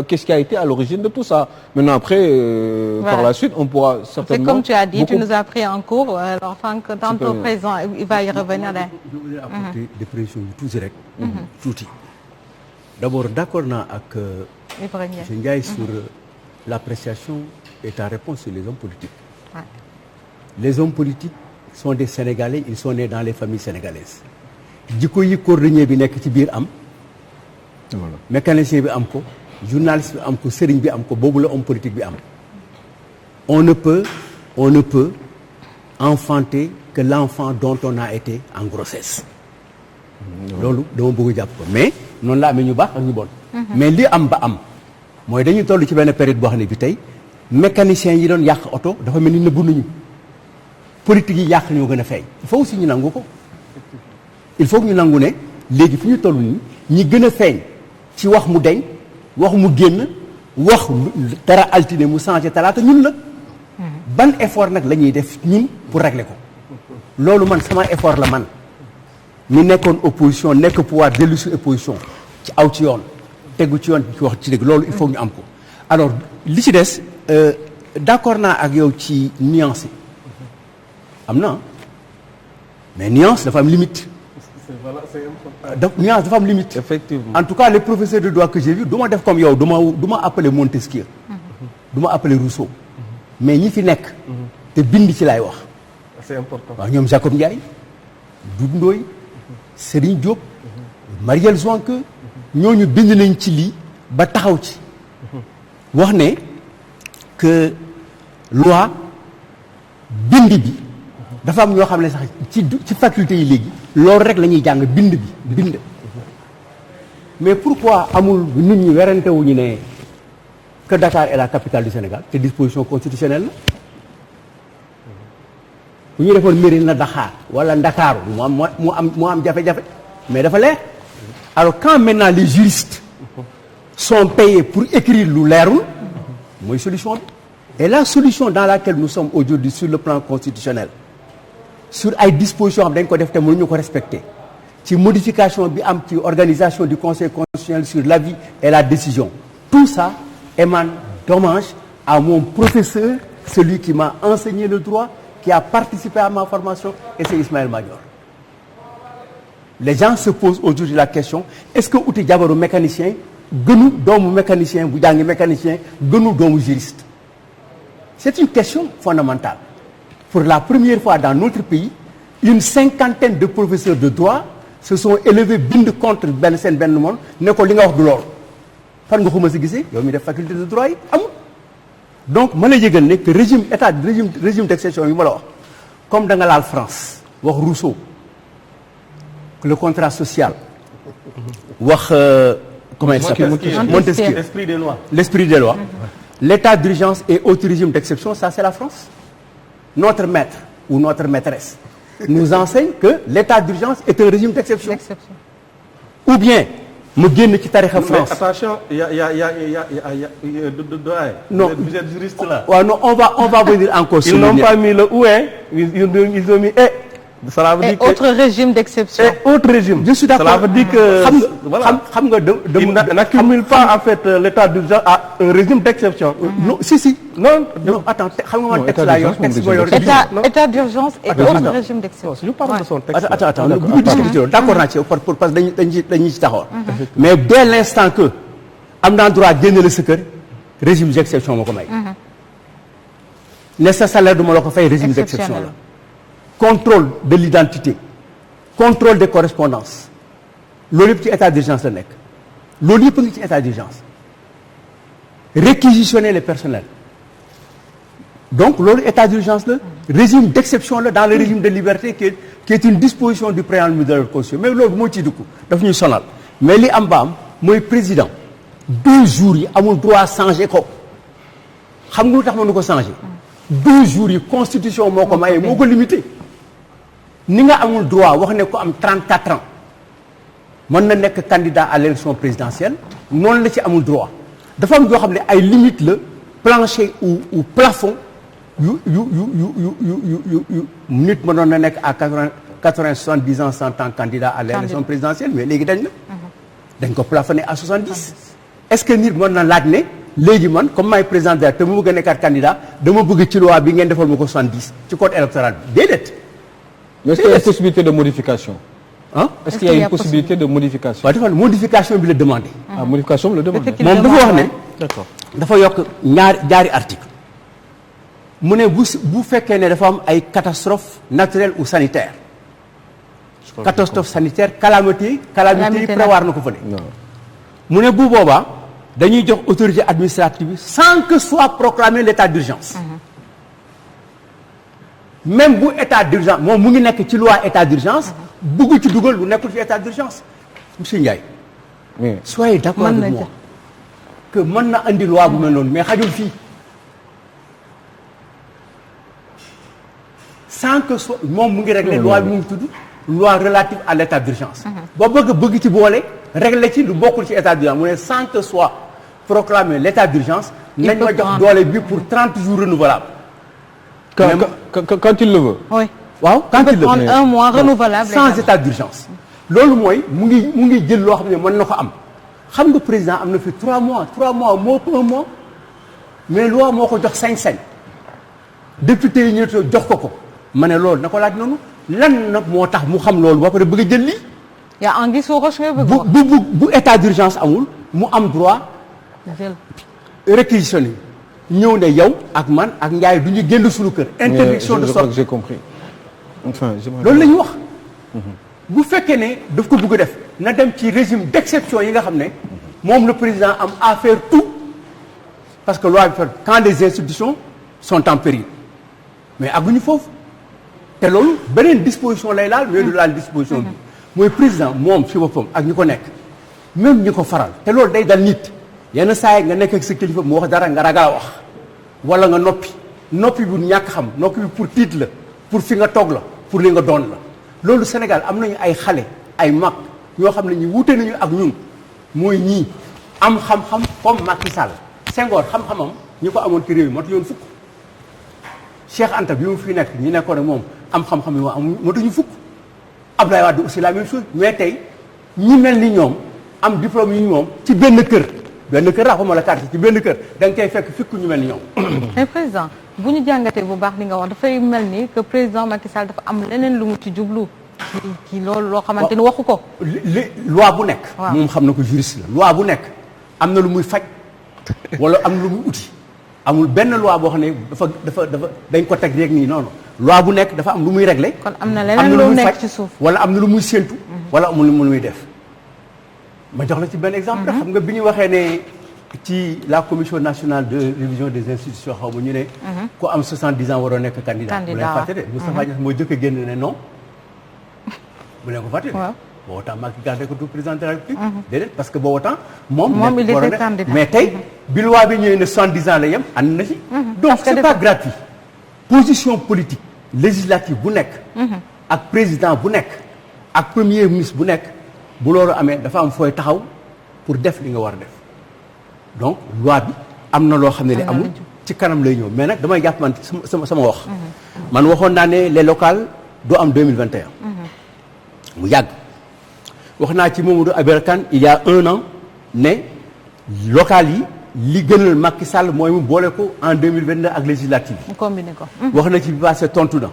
qu'est-ce qui a été à l'origine de tout ça maintenant après voilà. Par la suite on pourra certainement c'est comme tu as dit tu nous as pris en cours alors tantôt président il va y revenir là je voulais apporter des précisions yu tuuti rek tuuti d'abord d'accord naa ak monsieur Ndiaye sur l'appréciation et ta réponse sur les hommes politiques ouais. Les hommes politiques sont des Sénégalais ils sont nés dans les familles sénégalaises jikko yi cordonnier bi nekk ci biir am mécanicien bi am ko journaliste bi am ko sëriñ bi am ko boobu la homme politique bi am on ne peut enfanter que l'enfant dont on a été en grossesse loolu dama bëgg jàpp ko mais noonu la amee ñu baax ak ñu bon mais li am ba am mooy dañuy toll ci benn période boo xam ne bi tey mécaniciens yi doon yàq oto dafa mel ni nëbbu nañu politique yi yàq ñoo gën a feeñ il faut aussi ñu nangu ko il faut que ñu nangu ne léegi fi ñu toll nii ñi gën a feeñ ci wax mu deñ wax mu génn wax dara altine mu changé talaata ñun la ban effort nag la ñuy def ñun pour régler ko loolu man sama effort la man ñu nekkoon opposition nekk pouvoir dellu si opposition ci aw ci yoon tegu ci yoon ci wax ci dëgg loolu il faut ñu am ko alors li ci des d'accord naa ak yow ci nuance am na mais nuance dafa am limite nuance dafa am limite effectivement en tout cas les professeurs de droit que j'ai vu du ma def comme yow du ma appeler Montesquieu du ma appeler Rousseau mais ñi fi nekk te bind ci laay wax c'est important waaw ñoom Jacob Ndiaye Doudou Ndoye Serigne Diop Marielle Zouanke ñooñu bind nañ ci lii ba taxaw ci wax ne que loi bind bi dafa am ñoo xam ne sax ci faculté yi léegi loolu rek la ñuy jàng bind mais pourquoi amul nit ñi werante wuñu ne que Dakar est la capitale du Sénégal te disposition constitutionnelle la bu ñu defoon mairie na Dakar wala Ndakaaru mu am jafe-jafe mais dafa leer alors quand maintenant les juristes sont payés pour écrire lu leerul mooy solution bi. Et la solution dans laquelle nous sommes aujourd'hui sur le plan constitutionnel sur ay dispositions xam dañ ko def te mënuñu ko respecter ci modification bi am ci organisation du conseil constitutionnel sur l'avis et la décision, tout ça émane d'hommage à mon professeur, celui qui m'a enseigné le droit, qui a participé à ma formation, et c'est Ismaël Madior. Les gens se posent aujourd'hui la question, est-ce que uti jabaru mécanicien gënu doomu mécanicien bu jàngi mécanicien gënu doomu juriste? C'est une question fondamentale. Pour la première fois dans notre pays, une cinquantaine de professeurs de droit se sont élevés bind contre benn seen benn moom ne ko li nga wax du loolu. fan nga ko mës a gisee yow mi def faculté de droit yi amul. Donc ma la yëgal ne que régime d'exception yi ma la wax comme da nga laal France wax Rousseau le contrat social wax comment il s'appelle Montesquieu l'esprit des lois l'état d'urgence et autres régimes d'exception, ça c'est la France. Notre maître ou notre maîtresse nous enseigne que l'état d'urgence est un régime d'exception. Ou bien mu génn ci tarixa France. Mais attention, il y a non, vous êtes juriste là. Ouais, non, on va venir encore sur Ils n'ont le pas mis le ou hein, ils ont mis et. Cela veut dire que autre régime d'exception. et autre régime. Je suis d'accord. Cela veut dire que xam nga il n'accumule pas en fait l'état d'urgence à un régime d'exception. Non, si. Non, attends, xam nga man texte laa yor texte boo yor. État d'urgence et autre régime d'exception. je parle de son texte. Attends, bu ñu discuter ci loolu d'accord naa ci parce que dañuy ci taxaw. Mais dès l'instant que am naa droit génne la sa kër régime d'exception moo ko may. Ne sa salaire du ma la ko fay régime d'exception la. Contrôle de l'identité, contrôle des correspondances loolu yëpp ci état d'urgence la nekk loolu yëpp a ngi ci état d'urgence réquisitionner les personnels donc loolu état d'urgence la régime d'exception la dans le régime de liberté qui est une disposition du préambule de la Constitution mais loolu moo ciy dugg daf ñuy sonal mais li am ba am mooy président 2 jours yi amul droit changer ko xam nga lu tax mënu ko changer 2 jours yi constitution moo ko maye moo ko limité ni nga amul droit wax ne ko am 34 ans mën na nekk candidat à l'élection présidentielle noonu la ci amul droit dafa am yoo xam ne ay limites la plancher ou plafond yu nit mënoon na nekk à 80 70 ans 100 ans candidat à l'élection présidentielle mais léegi dañ ko plafonné à 70. Est-ce que nit mën na laaj ne léegi man comme maay président de te mu bëgg a nekkaat candidat dama bëgg ci loi bi ngeen defal ma ko 70 ci code électoral bi déedéet. Mais est-ce qu'il y a une possibilité de modification? Hein? Est-ce qu'il y a une possibilité de modification? waaw dafa ne modification bi la demandé. Ah, modification bi la demandé. moom dafa wax ne. D'accord. dafa yokk ñaari article mu ne bu fekkee ne dafa am ay catastrophe naturelle ou sanitaire. catastrophe sanitaire calamité yi prévoir na ko fa ne. mu ne bu boobaa dañuy jox autorité administrative bi sans que soit proclamé l'état d'urgence. Même bu état d'urgence moom mu ngi nekk ci loi état d'urgence bëgg ci dugal lu nekkul ci état d'urgence monsieur Ndiaye. Oui. Soyez d'accord avec moi que mën na andi loi bu mel noonu mais xajul fii sans que soit moom mu ngi régler loi bi mu ngi tudd loi relative à l'état d'urgence. ba bëgg ci boole régler ci lu bokkul ci état d'urgence mu ne sans que soit proclamé l'état d'urgence nañ ma jox doole bi pour 30 jours renouvelables. Quand il le veut. Oui. waaw quand il le prendre veut. un mois renouvelable. sans état d'urgence. loolu mooy mu ngi jël loo xam ne mën na ko am xam nga président am na fi 3 mois moo ëpp 1 mois mais loi moo ko jox sañ-sañ député yi ñu jox ko ma ne loolu na ko laaj noonu lan nag moo tax mu xam loolu ba pare bëgg a jël lii. y a anguille sous roche nga bëgg wax. bu état d'urgence amul mu am droit réquisitionner ñëw ne yow ak man ak Ndiaye du ñu génn suñu kër. interdiction de sortie j'ai compris. Enfin, loolu la ñu wax. bu fekkee ne daf ko bëgg a def na dem ci régime d'exception yi nga xam ne moom le président am à faire tout parce que loi bi fait quand les institutions sont en péril mais aguñu foofu te loolu beneen disposition lay laal mais du laal disposition bi mooy président moom ci boppam ak ñi ko nekk même ñi ko faral te loolu day dal nit yenn saa yi nga nekk ak sa kilifa mu wax dara nga ragal a wax wala nga noppi bu ñàkk xam noppi bi pour tiit la pour fi nga toog la pour li nga doon la loolu Sénégal am nañu ay xale ay mag ñoo xam ne ñu wuute nañu ak ñun mooy ñii am xam-xam comme Macky Sall Senghor xam-xamam ñi ko amoon ci réew mi matuñu woon fukk Cheikh Anta bi mu fi nekk ñi nekkoon ak moom am xam-xam yi am matuñu fukk Abdoulaye Wade aussi la même chose mais tey ñi mel ni ñoom am diplôme yi moom ci benn kër laa xamuma la quartier ci benn kër da nga koy fekk fukk ñu mel ni ñoom. mais président bu ñu jàngatee bu baax li nga wax dafay mel ni que président Macky Sall dafa am leneen lu mu ci jublu ci loolu loo xamante ni waxu ko. loi bu nekk. waaw moom xam na ko juriste la loi bu nekk am na lu muy faj wala am na lu muy uti amul benn loi boo xam ne dafa dañ ko teg rek nii non non loi bu nekk dafa am lu muy réglé. kon am na leneen lu nekk ci suuf wala am na lu muy séentu. wala amul lu muy def. ma jox la ci benn exemple. xam nga bi ñu waxee ne ci la commission nationale de révision des institutions xaw ma ñu ne. ku am 70 ans waroo nekk candidat. bu leen fàtte de Moustapha Niasse moo jëkk a génn ne non. bu leen ko fàtte de. waaw boobu temps Macky gardé ko du président de la République. déedéet parce que boobu temps moom il était candidat mais tey bi loi bi ñëwee ne 70 ans la yem ànd na ci. donc c'est pas gratuit. position politique législative bu nekk. ak président bu nekk. ak premier ministre bu nekk. bu loolu amee dafa am fooy taxaw pour def li nga war a def donc loi bi am na loo xam ne li amul ci kanam lay ñëw mais nag damay jàpp man sama wax man waxoon naa ne les locales doo am 2021 mu yàgg wax naa ci Mamadou Abel Kane il y a 1 an ne locales yi li gënal Macky Sall mooy mu boole ko en 2022 ak législative yi mu combiné ko wax na ci bi passé tontu na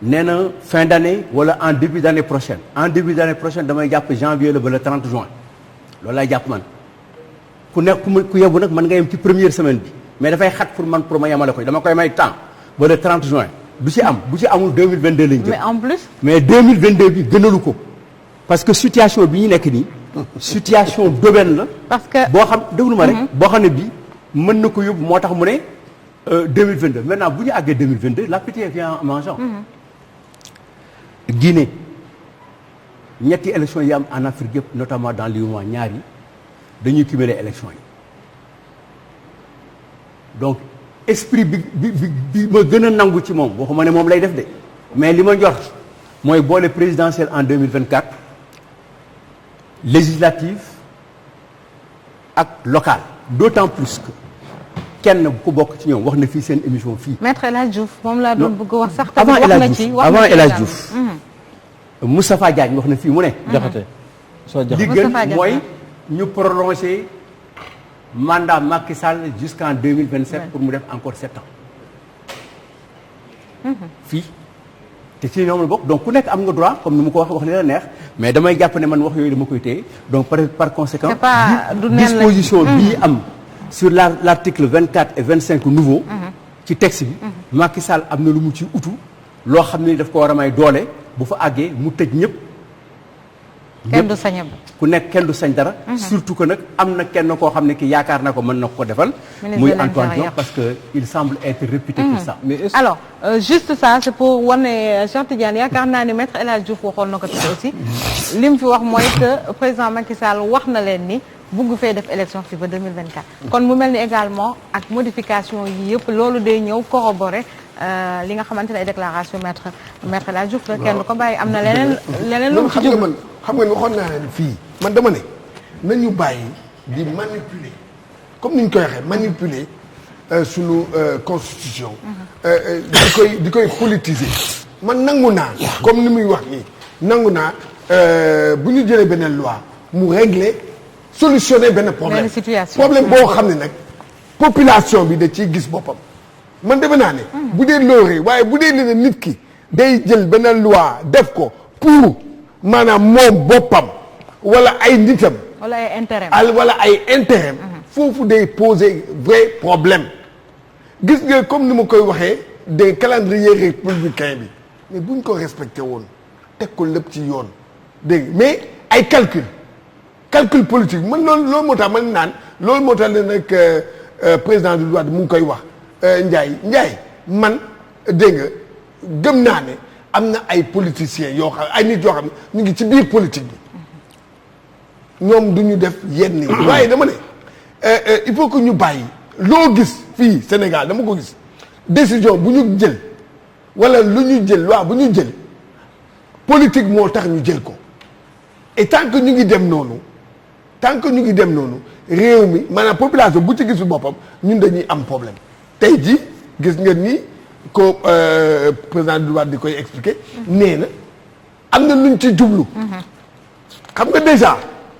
nee na fin d'année wala en début d'année prochaine en début d'année prochaine damay jàpp janvier la ba le 30 juin loolu laay jàpp man ku nekk ku yebbu nag mën nga yem ci première semaine bi mais dafay xat pour man pour ma yemale ko dama koy may temps ba le 30 juin du ci am bu ci amul 2022 lañ jëm. mais en plus. mais 2022 bi gënalu ko parce que situation bi ñu nekk nii situation d'aubaine la. parce que boo xam déglu ma rek. boo xam ne bii mën na ko yóbbu moo tax mu ne 2022 maintenant bu ñu àggee 2022 l'appétit vient en mangeant. Guinée ñetti élections yi am en Afrique yëpp notamment dans l'UEMOA ñaar yi dañuy cumuler élections yi donc esprit bi ma gën a nangu ci moom waxuma ne moom lay def de mais li ma njort mooy boole présidentielle en 2024 législative ak locale d'autant plus que kenn ku bokk ci ñoom wax na fii seen émission fii. Maître El Hadj Diouf moom laa doon bëgg wax sax. avant El Hadj ci Diouf avant El Hadj Diouf. Moustapha Diagne wax na fii mu ne. Jaxate soo li gën mooy ñu prolonger mandat Macky Sall jusqu'en 2027 pour mu def encore 7 ans. fii te ci ñoom la bokk donc ku nekk am nga droit comme ni mu ko wax li la neex mais damay jàpp ne man wax yooyu dama koy téye donc par conséquent. disposition bii am. sur l'article 24 et 25 nouveau ci texte bi Macky Sall am na lu mu ci utu loo xam ne daf ko war a may doole bu fa àggee mu tëj ñëpp kenn du sañ ku nekk kenn du sañ dara surtout que nag am na kenn koo xam ne ki yaakaar na ko mën na ko defal muy Antoine Diome parce que il semble être réputé pour ça alors juste ça c'est pour wane Cheikh Tidiane yaakaar naa ne Maître El Hadj Diouf waxoon na ko ci aussi li mu fi wax mooy que président Macky Sall wax na leen ni bugg fee def élection fii ba 2024 kon mu mel ni également ak modification yi yëpp loolu day ñëw corroborer li nga xamante ne ay déclaration maître El Hadj Diouf la kenn du ko bàyyi am na leneen lu mu ci jóg xam nga waxoon naa leen fii man dama ne nañu bàyyi di manipuler comme ni ñu koy waxee manipuler sunu constitution di koy politiser man nangu naa comme ni muy wax nii nangu naa bu ñu jëlee beneen loi mu régler solutionner benn problème boo xam ne nag population bi da ciy gis boppam man defe naa ne bu dee looree waaye bu dee ne nit ki day jël benn loi def ko pour maanaam moom boppam wala ay nitam wala ay intérêt wala ay intérêt foofu day poser vrai problème gis nga comme ni ma koy waxee des calendrier républicain bi mais buñ ko respecté woon teg ko lépp ci yoon dégg mais ay calcul politique man loolu moo tax man naan loolu moo tax ne nag président du Wade mu ngi koy wax Ndiaye man dégg nga gëm naa ne am na ay politiciens yoo xam ay nit yoo xam ne ñu ngi ci biir politique bi ñoom du ñu def yenn yi waaye dama ne il faut que ñu bàyyi loo gis fii Sénégal dama ko gis décision bu ñu jël wala lu ñu jël loi bu ñu jël politique moo tax ñu jël ko et tant que ñu ngi dem noonu tant que ñu ngi dem noonu réew mi maanaam population bu ci gisul boppam ñun dañuy am problème tey jii gis nga ni ko président du Wade di koy expliquer nee na am na luñ ci jublu. xam nga déjà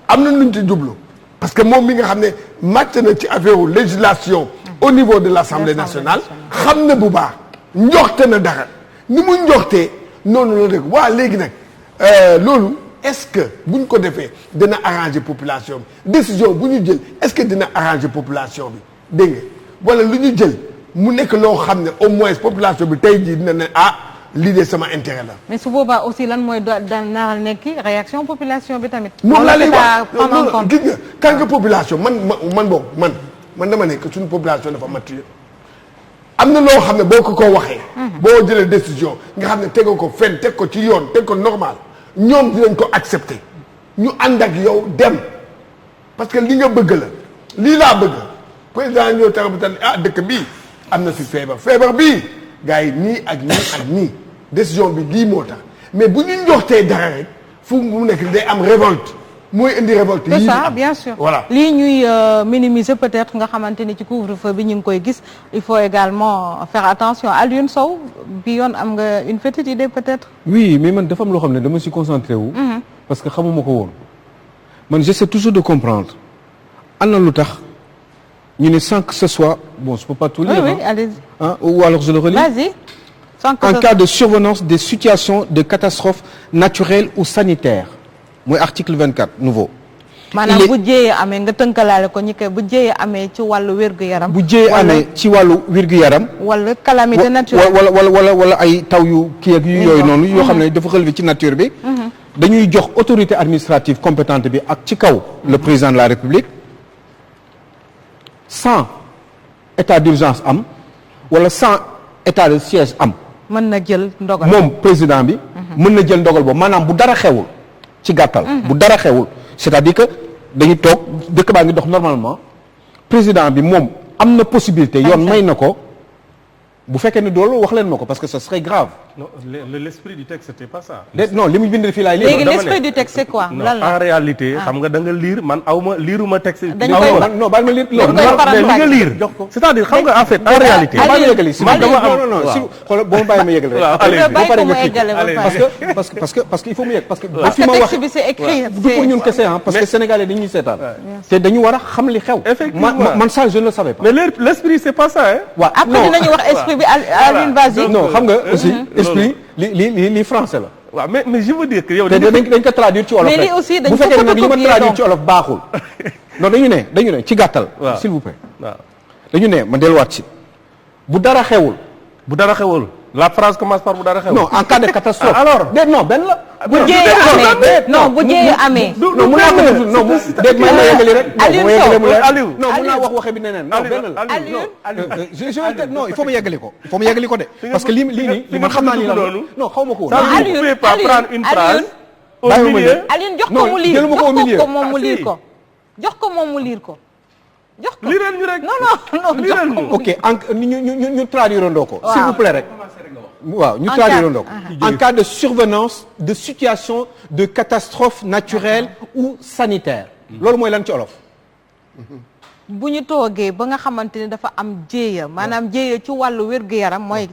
am na luñ ci jublu parce que moom mi nga xam ne màcc na ci affaire législation au niveau de l'Assemblée nationale xam na bu baax njoxte na dara ni mu njoxtee noonu la rek waa léegi nag loolu est-ce que buñ ko defee dina arranger population bi décision bu ñu jël est-ce que dina arranger population bi dégg nga wala lu ñu jël mu nekk loo xam ne au moins population bi tey jii dina ne lii de sama intérêt la. mais su boobaa aussi lan mooy daan naral nekki réaction population bi tamit. moom laa lay wax gis nga quand nga population man boobu man dama nekk suñu population dafa mature. am na loo xam ne boo ko waxee. boo jëlee décision nga xam ne tegoo ko fenn teg ko ci yoon teg ko normal ñoom dinañ ko accepter ñu ànd ak yow dem parce que li nga bëgg la lii laa bëgg président ñëw tax ba dëkk bii am na fi feebar bii. gars yi nii ak nii ak nii décision bi lii moo tax mais bu ñu njoxtee dara rek fu mu nekk day am révolte mooy indi révolte. c'est ça bien sûr voilà lii ñuy minimiser peut-être nga xamante ni ci couvre-feu bi ñu ngi koy gis il faut également faire attention Alioune Sow bi yoon am nga une petite idée peut-être. oui mais man dafa am loo xam ne dama si concentré wu. parce que xamuma ko woon. man j'essaie toujours de comprendre ana lu tax ñu ne sans que ce soit bon je peux pas tout lire. oui allez-y. Ou alors je le relis. Vas-y. En cas de survenance des situations de catastrophes naturelles ou sanitaires mooy article 24 nouveau. maanaam bu jéyee amee nga tënkalaale ko ñi koy bu jéyee amee ci wàllu wér-gu-yaram. bu jéyee amee ci wàllu wér-gu-yaram. wala calamité naturelle. wala ay taw yu kii ak yu yooyu noonu. yoo xam ne dafa relever ci nature bi. dañuy jox autorité administrative compétente bi ak ci kaw le président de la République sans état d'urgence am. wala sans état de siège am. mën na jël ndogal moom président bi. mën na jël ndogal boobu maanaam bu dara xewul. ci gàttal. bu dara xewul c'est-à-dire que dañuy toog dëkk baa ngi dox normalement président bi moom am na possibilité yoon may na ko bu fekkee ne doolu wax leen ma ko parce que ce serait grave. non l'esprit du texte c'était pas ça. non li mu bind fii laay lire. léegi l'esprit du texte c'est quoi. non en réalité. xam nga da nga lire man liiruma texte. dañ koy non bàyyi ma lire loolu. mais li nga lire. c'est-à-dire xam nga en fait en réalité. bàyyi ma yeggali si man dama am non si xoolal boo ma bàyyi ma yeggali rek. parce que il faut mu yegg parce que. parce que texte bi c'est écrit. du pour ñun kese parce que sénégalais dañuy seetaan. te dañu war a xam li xew. effectivement man ça je ne le savais pas. mais l'esprit c'est pas ça hein. waaw après dinañu wax esprit bi Alioune vas-y. non xam nga aussi esprit li français la. waaw mais je veux dire que yow. dañ ko traduire ci wolof mais rek lii aussi dañ bu ko fekkee ne li ma photocopier traduire ci wolof baaxul. non dañu ne ci gàttal. waaw s'il vous plaît. waaw dañu ne ma delluwaat ci. bu dara xewul. la phrase commence par bu dara xewul. non en cas de catastrophe. alors non benn la. bu jéyee amee non bu jéyee amee. non mun naa ko tudd non dégg ma yeggali rek. Aliou non mun naa wax waxe bi neneen non benn la. non il faut ma yeggali ko. il faut ma yeggali ko de. parce que lii nii man xam naa ni la non xaw ma ko woon. Aliou vous pouvez pas prendre une phrase. au milieu Alioune jox ko mu liir jëluma ko au milieu jox ko moom mu liir ko. jox ko moom mu liir ko. jox ko liiral ñu rek. non jox ko mu ok ñu traduire ndoo ko. s'il vous plaît rek. waaw ñu traduire ndoo ko. en cas de survenance de situation de catastrophe naturelle ou sanitaire. loolu mooy lan ci olof. bu ñu toogee ba nga xamante ni dafa am jéeya maanaam jéeya ci wàllu wér-gu-yaram mooy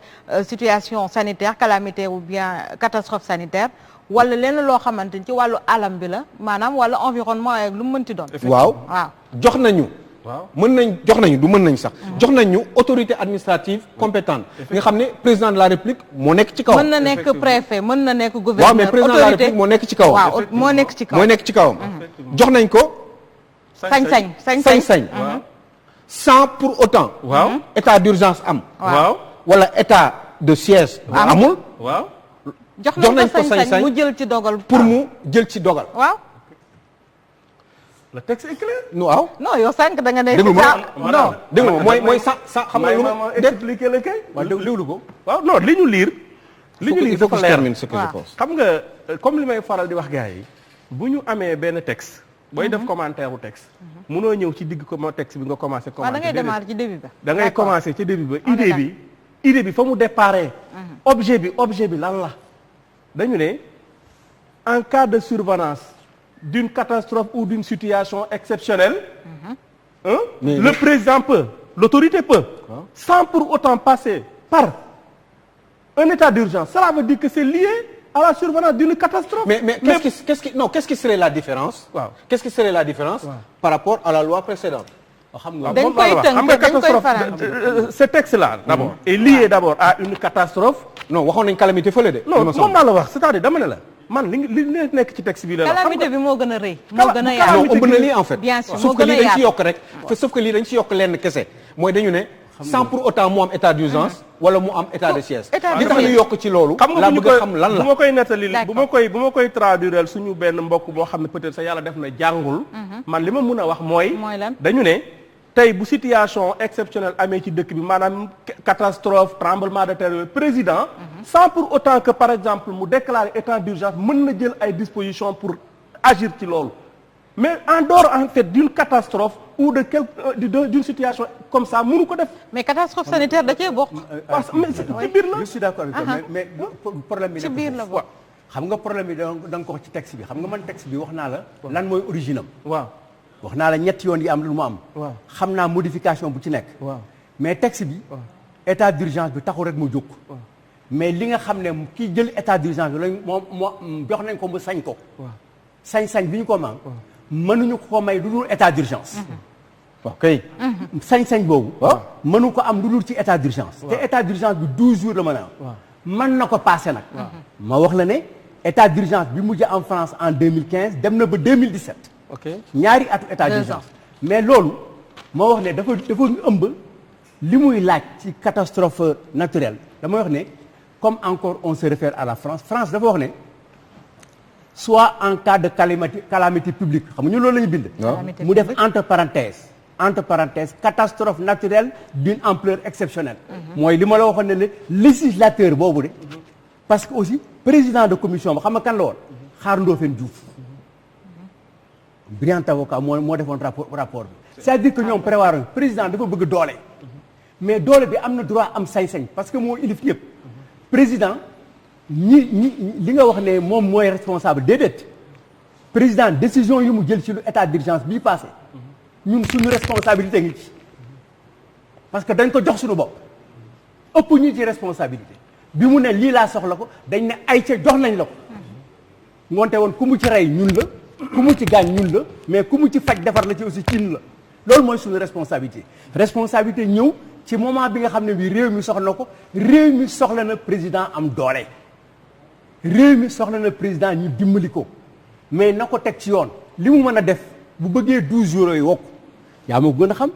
situation sanitaire calamité ou bien catastrophe sanitaire wala lenn loo xamante ni ci wàllu alam bi la maanaam wala environnement ak lu mu mënti doon. waaw jox nañu. waaw jox nañu du mën nañ sax. jox nañu autorité administrative compétente. nga xam ne président de la république moo nekk ci kawam. mën na nekk préfet mën na nekk gouverneur. waaw mais président de la république moo nekk ci kawam. waaw moo nekk ci kawam moo nekk ci kawam. jox nañ ko. sañ-sañ. sans pour autant. waaw état d'urgence am. waaw wala état de siège. amul. waaw. jox nañ ko sañ-sañ mu jël ci dogal. pour mu jël ci dogal. waaw. le texte est clair. waaw. non yow sànq da nga ne. déglu ma non déglu ma mooy sa xam nga lu ma expliquer le kay. waaw déglu ko. waaw non li ñu liir. li ñu liir dafa leer ce que je pense. xam nga comme li may faral di wax gars yi bu ñu amee benn texte. booy def commentaire u texte. munoo ñëw ci digg ko texte bi nga commencé. waaw da ngay démarrer ci début ba. da ngay commencé ci début ba idée bi fa mu déparé. objet bi lan la. dañu ne en cas de survenance d'une catastrophe ou d'une situation exceptionnelle, Mais- le président peut, l'autorité peut, sans pour autant passer par un état d'urgence. Cela veut dire que c'est lié à la survenance d'une catastrophe. Mais qu'est-ce qui serait la différence? Waaw. Qu'est-ce qui serait la différence par rapport à la loi précédente? xam nga dañ moom laa koy la wax. tënk, Xam nga dañ koy catastrophe, faral. ce texte-là d'abord est lié d'abord à une catastrophe. non waxoon nañ calamité fële de. Non moom laa la wax c'est-à-dire dama ne la man li nekk ci texte bi la. calamité bi moo gën a rëy. moo gën a non yaatu. ëmb na lii en fait. Bien sûr, moo sauf que gën a lii dañ ci yaatu. yokk rek. sauf que lii dañ ci yokk lenn kese mooy dañu ne. sans pour autant mu am état d'urgence wala mu am état de siège. État de li tax ñu siège. yokk ci loolu. xam nga laa bu ñu bëgg a koy xam lan bu la. ma koy nettali D'accord. bu ma koy traduire suñu benn mbokk boo xam ne peut-être sa yàlla def na jàngul. man li ma mun a wax mooy. Mooy lan? dañu ne tey bu situation exceptionnelle amee ci dëkk bi maanaam catastrophe tremblement de terre yooyu président. sans pour autant que par exemple mu déclarer état d'urgence mën na jël ay dispositions pour agir ci loolu. mais en dehors en fait d'une catastrophe ou de d'une situation comme ça mënu ko def. mais catastrophe sanitaire da cee bokk. parce que mais ci biir la. je suis d'accord avec toi mais problème bi ci nekk biir la foofu. bokk. xam nga problème bi da nga ko wax ci texte bi xam nga man texte bi wax naa la lan mooy origine am waaw wax naa la ñetti yoon yi am lu mu am waaw. xam naa modification bu ci nekk waaw. mais texte bi état d'urgence bi taxul rek mu jóg mais li nga xam ne kii jël état d'urgence bi lañ moo jox nañ ko mu sañ ko sañ-sañ bi ñu ko maam mënuñu ko may lu dul état d'urgence ok. sañ-sañ boobu mënu ko am lu dul ci état d'urgence te état d'urgence bi 12 jours la mën a am mën na ko passé nag ma wax la ne état d'urgence bi mujj en France en 2015 dem na ba 2017 ok ñaari atu état 2 ans. d'urgence mais loolu moo wax ne dafa ëmb li muy laaj ci catastrophe naturelle dama wax ne comme encore on se réfère à la France France dafa wax ne soit en cas de calamité publique xam nga ñu loolu la ñu bind Calamité mu def publique. entre parenthèses catastrophe naturelle d'une ampleur exceptionnelle mooy li ma la waxoon ne le législateur boobu de parce que aussi président de commission ba xam nga kan la woon Xaar Ndofène Diouf brillant avocat moo defoon rapport bi c'est-à-dire que ñoom prévoir président dafa bëgg doole mais doole bi am na droit am sañ-sañ parce que moo ilif ñëpp président ñi li nga wax ne moom mooy responsable déedéet président décision yi mu jël ci lu état d'urgence bii passé ñun suñu responsabilité ngi ci parce que dañ ko jox suñu bopp ëpp ñu ci responsabilité bi mu ne lii laa soxla ko dañ ne ay ca jox nañ la ko ngoonte woon ku mu ci rey ñun la ku mu ci gaañ ñun la mais ku mu ci faj defar la ci aussi ci ñun la loolu mooy suñu responsabilité ñëw ci moment bi nga xam ne bi réew mi soxla ko réew mi soxla na président am doole réew mi soxla na président ñu dimbali ko mais na ko teg ci yoon li mu mën a def bu bëggee 12 jours yooyu wokk yaa ma gën a xam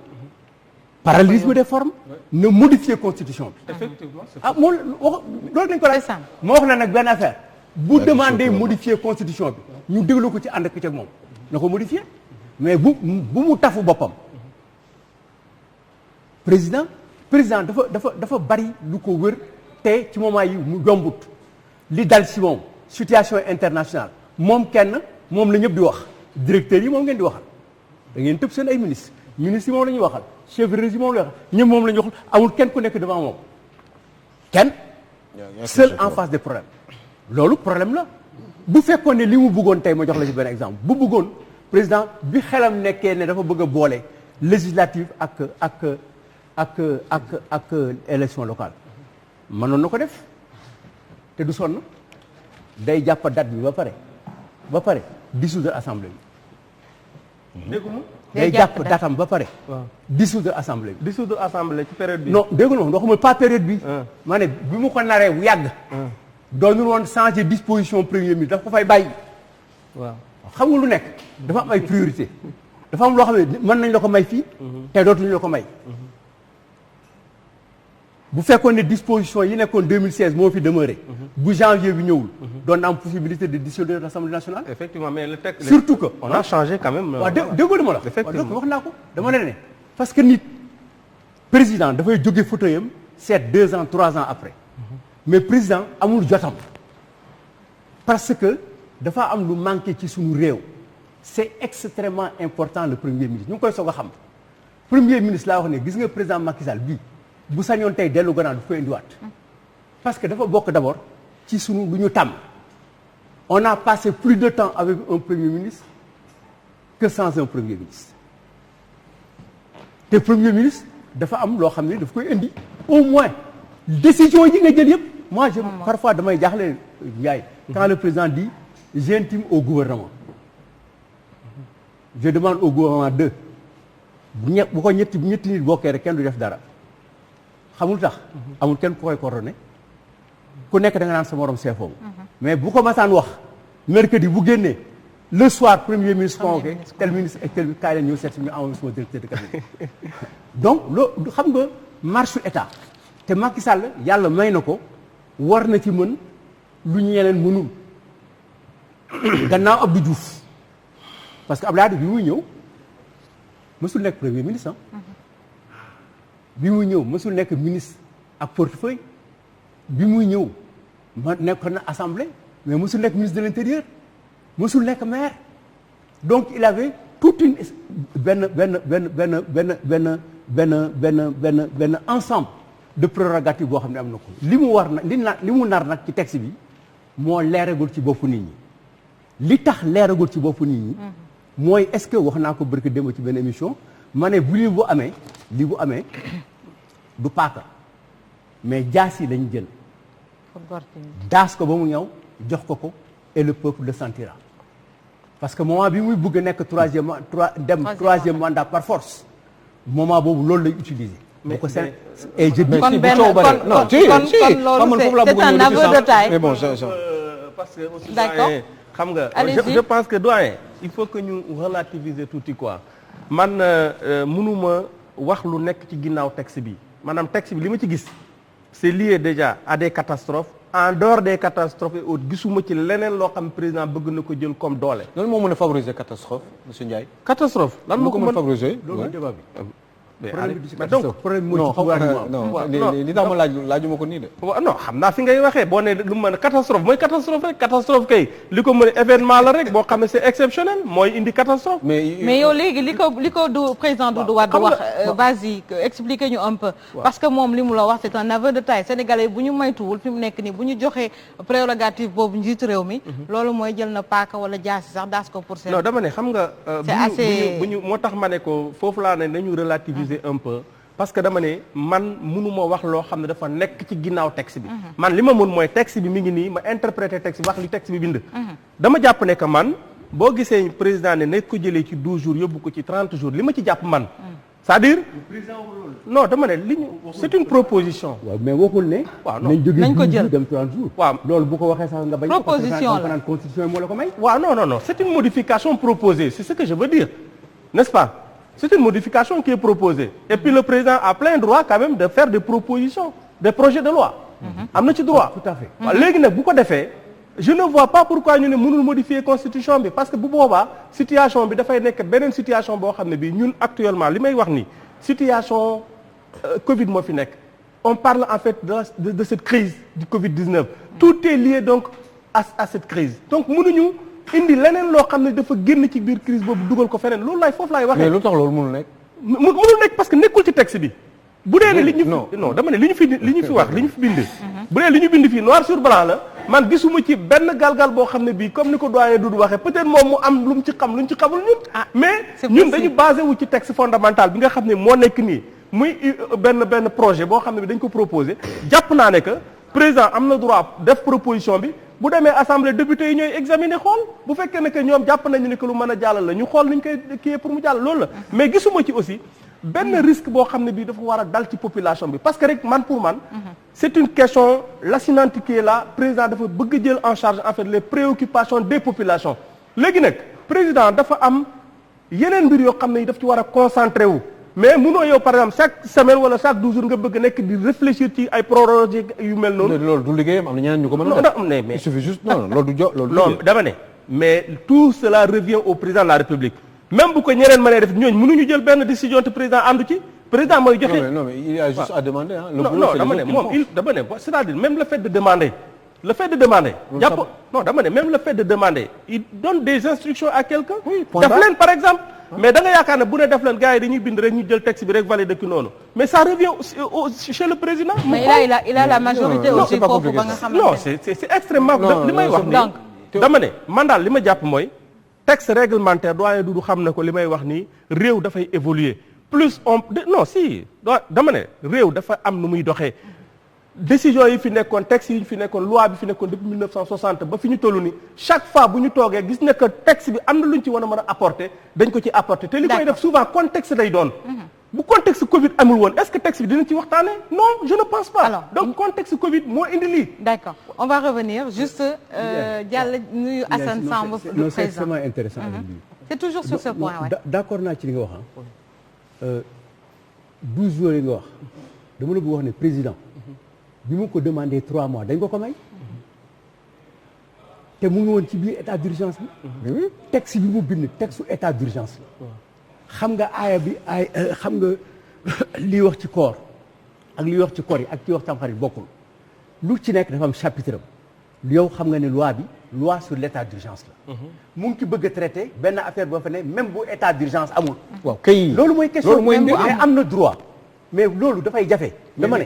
parallélisme des formes na modifier constitution bi effectivement ah moom wax loolu dañ ko laaj C'est ça. moo wax la nag benn affaire bu demandé modifier constitution bi ñu déglu ko ci ànd ak ci ak moom na ko modifier mais bu mu tafu boppam président dafa bari lu ko wër te ci moment yi mu jombut li dal si moom situation internationale moom kenn moom la ñëpp di wax directeurs yi moom ngeen di waxal da ngeen tëb seen ay ministres yi moom la ñuy waxal chef de régime moom la ñuy waxal ñëpp moom la ñuy waxal amul kenn ku nekk devant moom kenn seul en face des problèmes loolu problème la bu fekkoon ne li mu bëggoon tey ma jox la ci benn exemple bu bëggoon président bi xelam nekkee ne dafa bëgg a boole législative ak élection locale mënoon na ko def te du sonn day jàpp date bi ba pare dissoudre assemblée bi dégguma day jàpp datam ba pare dissoudre assemblée bi dissoudre assemblée ci période bi non déggu na waxuma pas période bi ma ne bi mu ko naree bu yàgg doonul woon changer disposition premier ministre dafa ko fay bàyyi waaw xam nga lu nekk dafa am ay priorité dafa am loo xam ne mën nañ la ko may fii te dootuñu la ko may bu fekkoon ne disposition yi nekkoon 2016 moo fi demeuré bu janvier bi ñëwul doon na am possibilité de dissoudre l'Assemblée nationale effectivement mais le texte surtout que on a changé quand même waaw déggoo li ma la effectivement wax naa ko dama ne parce que nit président dafay jóge fauteuil am seet 2 ans 3 ans après mais président amul jotam parce que dafa am lu manqué ci suñu réew c'est extrêmement important le premier ministre ñu ngi koy soog a xam premier ministre laa wax ne gis nga président Macky Sall bii bu sañoon tey dellu gannaaw daf koy indiwaat parce que dafa bokk d'abord ci sunu lu ñu tàmm on a passé plus de temps avec un premier ministre que sans un premier ministre te premier ministre dafa am loo xam ne daf koy indi au moins décision yi nga jël yëpp moi je parfois damay jaaxle Ndiaye quand le président dit j'intime au gouvernement je demande au gouvernement bu ko ñetti nit bokkee rek kenn du def dara xamul tax amul kenn ku koy coordonné ku nekk da nga naan sa morom seefoobu mais bu ko masaan wax mercredi bu génnee le soir premier ministre convoqué tel ministre ak tel kaay leen ñëw seet si ñu envoyé sama directeur de cabinet donc loolu xam nga marche état te Macky Sall yàlla may na ko war na ci mën lu ñu yeneen mënul gannaaw Abdou Diouf parce que Abdoulaye bi muy ñëw mësul nekk premier ministre bi muy ñëw mësul nekk ministre ak portefeuille bi muy ñëw ma nekk na assemblée mais mësul nekk ministre de l'intérieur mësul nekk maire donc il avait toute une benn ensemble de prérogatives boo xam ne am na ko li mu war nag li mu nar nag ci texte bi moo leeragul ci boppu nit ñi li tax leeragul ci boppu nit ñi mooy est-ce que wax naa ko barki démb ci benn émission ma ne bu lii bu amee du paaka mais jaas yi lañ jël daas ko ba mu ñëw jox ko et le peuple le sentira parce que moment bi muy bëgg a nekk troisième mandat par force moment boobu loolu lay utiliser. bu ko seen et je dis kon benn kon c'est un aveu de taille. mais bon parce que aussi d'accord xam nga allez-y. je pense que doyen il faut que ñu relativiser tuuti quoi man mënuma wax lu nekk ci ginnaaw texte bi maanaam texte bi li ma ci gis c'est lié déjà à des catastrophes en dehors des catastrophes et autres gisuma ci leneen loo xam président bëgg na ko jël comme doole. lan moo mën a favoriser catastrophe monsieur Ndiaye. catastrophe lan moo ko mën favoriser. loolu débat bi. mais donc problème moo ci pouvoir li tax ma laajuma ko nii de. waaw non xam naa fi ngay waxee boo ne lu mën a catastrophe mooy catastrophe rek catastrophe kay li ko mën a événement la rek boo xam ne c'est exceptionnel mooy indi catastrophe. mais yow léegi li ko du président Doudou Wade wax vas-y expliquez ñu un peu. parce que moom li mu la wax c'est un aveu de taille sénégalais bu ñu maytuwul fi mu nekk nii bu ñu joxee prérogative boobu njiitu réew mi. loolu mooy jël na paaka wala jaasi sax daas ko pour seen. non dama ne xam nga. c'est assez bu ñu moo tax ma ne ko foofu laa ne nañu relativiser un peu parce que dama ne man mënuma wax loo xam ne dafa nekk ci ginnaaw texte bi man li ma mën mooy texte bi mi ngi nii ma interpréter texte bi wax li texte bi bind dama jàpp ne que man boo gisee président ne nekk ko jëlee ci 12 jours yóbbu ko ci 30 jours li ma ci jàpp man c'est-à-dire non dama ne li ñu c'est une proposition waaw mais waxul ne waaw non nañ ko jël dem 30 jours waaw loolu bu ko waxee sax nga bañ proposition la naan constitution moo la ko may waaw non c'est une modification proposée c'est ce que je veux dire n'est-ce pas c'est une modification qui est proposée et puis le président a plein droit quand même de faire des propositions des projets de loi am na ci droit tout à fait waaw léegi nag bu ko defee je ne vois pas pourquoi ñu ne mënul modifier constitution bi parce que bu boobaa situation bi dafay nekk beneen situation boo xam ne bii ñun actuellement li may wax ni situation Covid moo fi nekk on parle en fait de cette crise du Covid-19 tout est lié donc à cette crise donc mënuñu indi leneen loo xam ne dafa génn ci biir crise boobu dugal ko feneen loolu laay foofu laay waxee. mais lu tax loolu mënul nekk. mënul nekk parce que nekkul ci texte bi. bu dee ne li ñu non dama ne li ñu fi wax li ñu fi bind. bu dee li ñu bind fii noir sur blanc la man gisuma ci benn galgal boo xam ne bii comme ni ko doyen Doudou waxee peut-être moom mu am lu mu ci xam lu ñu ci xamul ñun. mais ñun dañu basé wu ci texte fondamental bi nga xam ne moo nekk nii muy benn projet boo xam ne bi dañ ko proposé jàpp naa ne que président am na droit def proposition bi. bu demee assemblée député yi ñooy examiner xool bu fekkee ne que ñoom jàpp nañu ne que lu mën a jàll la ñu xool ni ñu koy kii pour mu jàll loolu la mais gisuma ci aussi benn risque boo xam ne bii dafa war a dal ci population bi parce que rek man pour man c'est une question lancinante qui est là président dafa bëgg a jël en charge en fait les préoccupations des populations léegi nag président dafa am yeneen mbir yoo xam ne daf ci war a concentré wu mais munoo yow par exemple chaque semaine wala chaque 12 jours nga bëgg nekk di réfléchir ci ay proroges yu mel noonu. loolu du liggéeyam am na ñeneen ñu ko mën a def. mais il suffit juste non loolu du loolu. non dama ne mais tout cela revient au président de la République même bu ko ñeneen mënee def ñooñu mënuñu jël benn décision te président àndu ci président mooy joxe. non mais il y a juste à demander ah. non dama ne moom dama ne c'est-à-dire même le fait de demander. jàpp non dama ne même le fait de demander il donne des instructions à quelqu'un. def leen par exemple. mais da nga yaakaar ne bu ne def leen gars yi dañuy bind rek ñu jël texte bi rek valider ki noonu mais ça revient chez le président. mais il a la majorité aussi foofu ba nga xamante non c'est extrêmement li may wax nii dama ne man daal li ma jàpp mooy texte réglementaire doyen Doudou xam na ko li may wax nii réew dafay évoluer plus non si dama ne réew dafa am nu muy doxee décision yi fi nekkoon texte yi fi nekkoon loi bi fi nekkoon depuis 1960 ba fi ñu toll ni chaque fois bu ñu toogee gis ne que texte bi am na lu ñu ci war a mën a apporter dañ ko ci apporter te li koy def souvent contexte day doon bu contexte Covid amul woon est-ce que texte bi dinañ ci waxtaane non je ne pense pas. Alors, donc contexte Covid moo indi lii. d'accord on va revenir juste jàll nuyu Assane Samb c'est président extrêmement intéressant avec lui. c'est toujours sur ce point ouais. d'accord naa ci li nga wax 12 jours yi nga wax dama la bëgg wax ne président bi mu ko demandé 3 mois dañ ko may te mu ngi woon ci biir état d'urgence bi texte bi mu bind texte état d'urgence la xam nga aaya bi xam nga liy wax ci koor ak liy wax ci koor yi ak ci wax tamxarit bokkul lu ci nekk dafa am chapitre am yow xam nga ne loi bi loi sur l'état d'urgence la mu ngi ci bëgg a traité benn affaire boo fa ne même bu état d'urgence amul waaw kay loolu mooy question loolu mooy mais am na droit mais loolu dafay jafe dama ne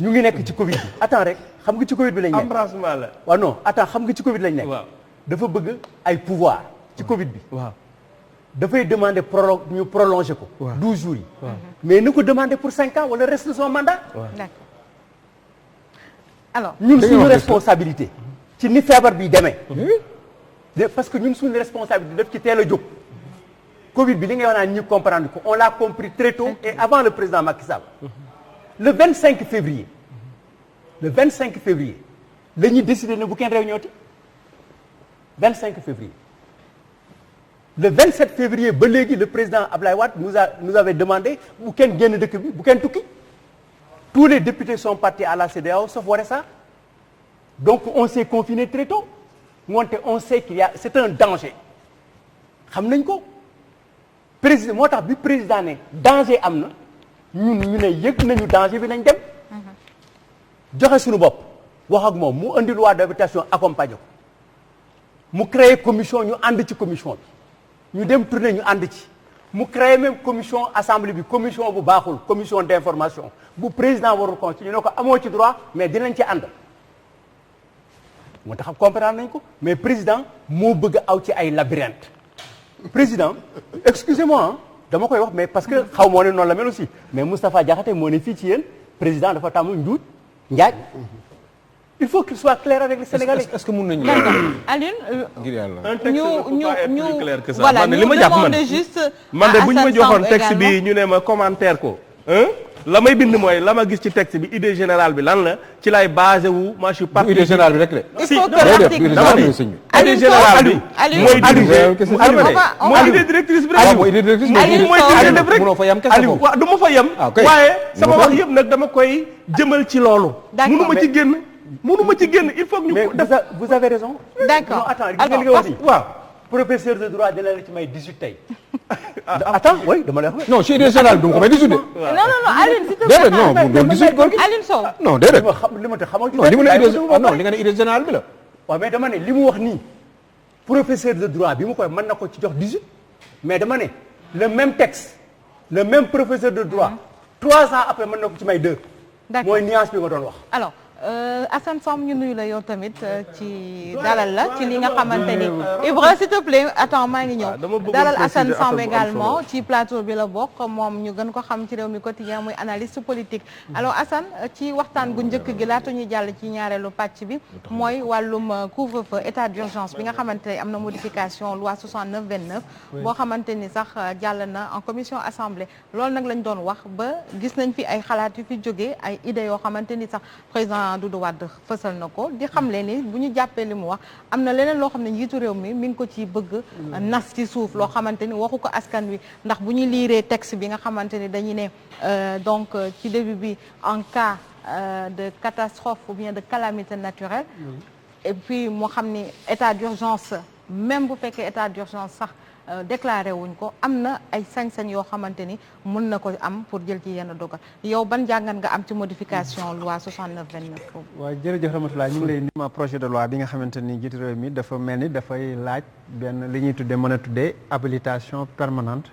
ñu ngi nekk ci Covid bi attends rek xam nga ci Covid bi lañ nekk embrassement la. waaw non attends xam nga ci Covid lañ nekk waaw dafa bëgg ay pouvoir ci Covid bi waaw. dafay demander ñu prolonger ko waaw 12 jours yi mais na ko demander pour 5 ans wala reste de son mandat d'accord alors ñun suñu responsabilité ci ni feebar bi demee parce que ñun suñu responsabilité daf ci teel a jóg Covid bi li ngay wax naan ñi comprendre ko on l'a compris très tôt et avant le président Macky Sall le 25 février la ñuy décider ne bu kenn réunion ti 25 février le 27 février ba léegi le président Ablaye Wade nous avait demandé bu kenn génn dëkk bi bu kenn tukki tous les députés sont partis à la CEDEAO sauf Woré Sarr donc on s'est confiné très tôt moonte on sait qu'il y a c'est un danger xam nañ ko président moo tax bi président ne danger am na ñun ñu ne yëg nañu danger bi nañ dem joxe suñu bopp wax ak moom mu indi loi d'habilitation accompagner ko mu créer commission ñu ànd ci commission bi ñu dem tourner ñu ànd ci mu créer même commission assemblée bi commission bu baaxul commission d'information bu président warul ko ci ñu ne ko amoo ci droit mais dinañ ci ànd moo tax comprendre nañ ko mais président moo bëgg aw ci ay labyrinthe président excusez-moi dama koy wax mais parce que xaw moo ne noonu la mel aussi mais Moustapha Diakhaté moo ne fii ci yéen président dafa tàmm njuuj njaaj il faut qu'il soit clair avec les Sénégalais. est-ce que mun nañu. Alioune. ngir yàlla. un texte ne peut pas être plus clair que ça. voilà man li ma jàpp man juste man de bu ñu ma Assane joxoon Samb texte bi également. ñu ne ma commentaire ko. la may bind mooy la ma gis ci texte bi idée générale bi lan la ci lay basé wu moi je suis parti. bu idée générale bi rek de. il si, faut que dama def l'article idée dama générale ne bi sëñ bi. idée générale bi Aliou mooy dirigé Aliou mu Aliou Aliou on va- mooy idée directrice bi ah mooy idée directrice bi. Aliou mooy Sow. dirigé def rek munoo fa yam kese Aliou foofu. waaw du ma fa yem Ah, ok. waaye sama Munoo fa wax yëpp nag dama koy jëmal ci loolu D'accord. mënu ma ci génn mënu ma ci génn il faut que mais ñu def vous avez raison. D'accord. non attends gis Alors, nga li nga wax nii. waaw professeur de droit dina la ci may 18 tey. attends oui dama lay wax. non ci idée générale bi du ma ko may 18 de. non Alioune s'il te déedéet plaît. non bu doon 18 góor gi. Alioune Sow. non déedéet. li ma te xamal ci non li mu ne idée non li nga ne idée générale bi la. waaw mais dama ne li mu wax nii professeur de droit bi mu koy mën na ko ci jox 18 mais dama ne le même texte le même professeur de droit 3 ans après mën na ko ci may 2. D'accord. mooy nuance bi ma doon wax. alors Assane Samb ñu nuyu la yow tamit ci dalal la ci li nga xamante ni Ibra s'il te plaît attends maa ngi dama ñëw bëggoon dalal préciser Assane Samb affaire bu am également solo. ci plateau bi la bokk moom ñu gën ko xam ci réew mi quotidien muy analyste politique alors Assane ci waxtaan gu njëkk gi laata ñuy jàll ci ñaareelu pàcc bi mooy wàllum couvre-feu état d'urgence bi nga xamante ne am na modification loi 69/29 boo xamante ni sax jàll na en commission assemblée loolu nag lañ doon wax ba gis nañ fi ay xalaat yu fi jógee ay idées yoo xamante ni sax président Doudou Wade fësal na ko di xam leen ni bu ñu jàppee li mu wax am na leneen loo xam ne njiitu réew mi ngi ko ci bëgg nas ci suuf loo xamante ni waxu ko askan wi ndax bu ñu liiree texte bi nga xamante ni dañuy ne donc ci début bi en cas de catastrophe ou bien de calamité naturelle et puis moo xam ni état d'urgence même bu fekkee état d'urgence sax déclaré wuñ ko am na ay sañ-sañ yoo xamante ni mën na ko am pour jël ci yenn dogal yow ban jàngat nga am ci modification loi 69/29 boobu. waaw jërëjëf rahmatulah ñu ngi lay nuyu projet de loi bi nga xamante ni jiitu réew mi dafa mel ni dafay laaj benn li ñuy tuddee mën a tuddee habilitation permanente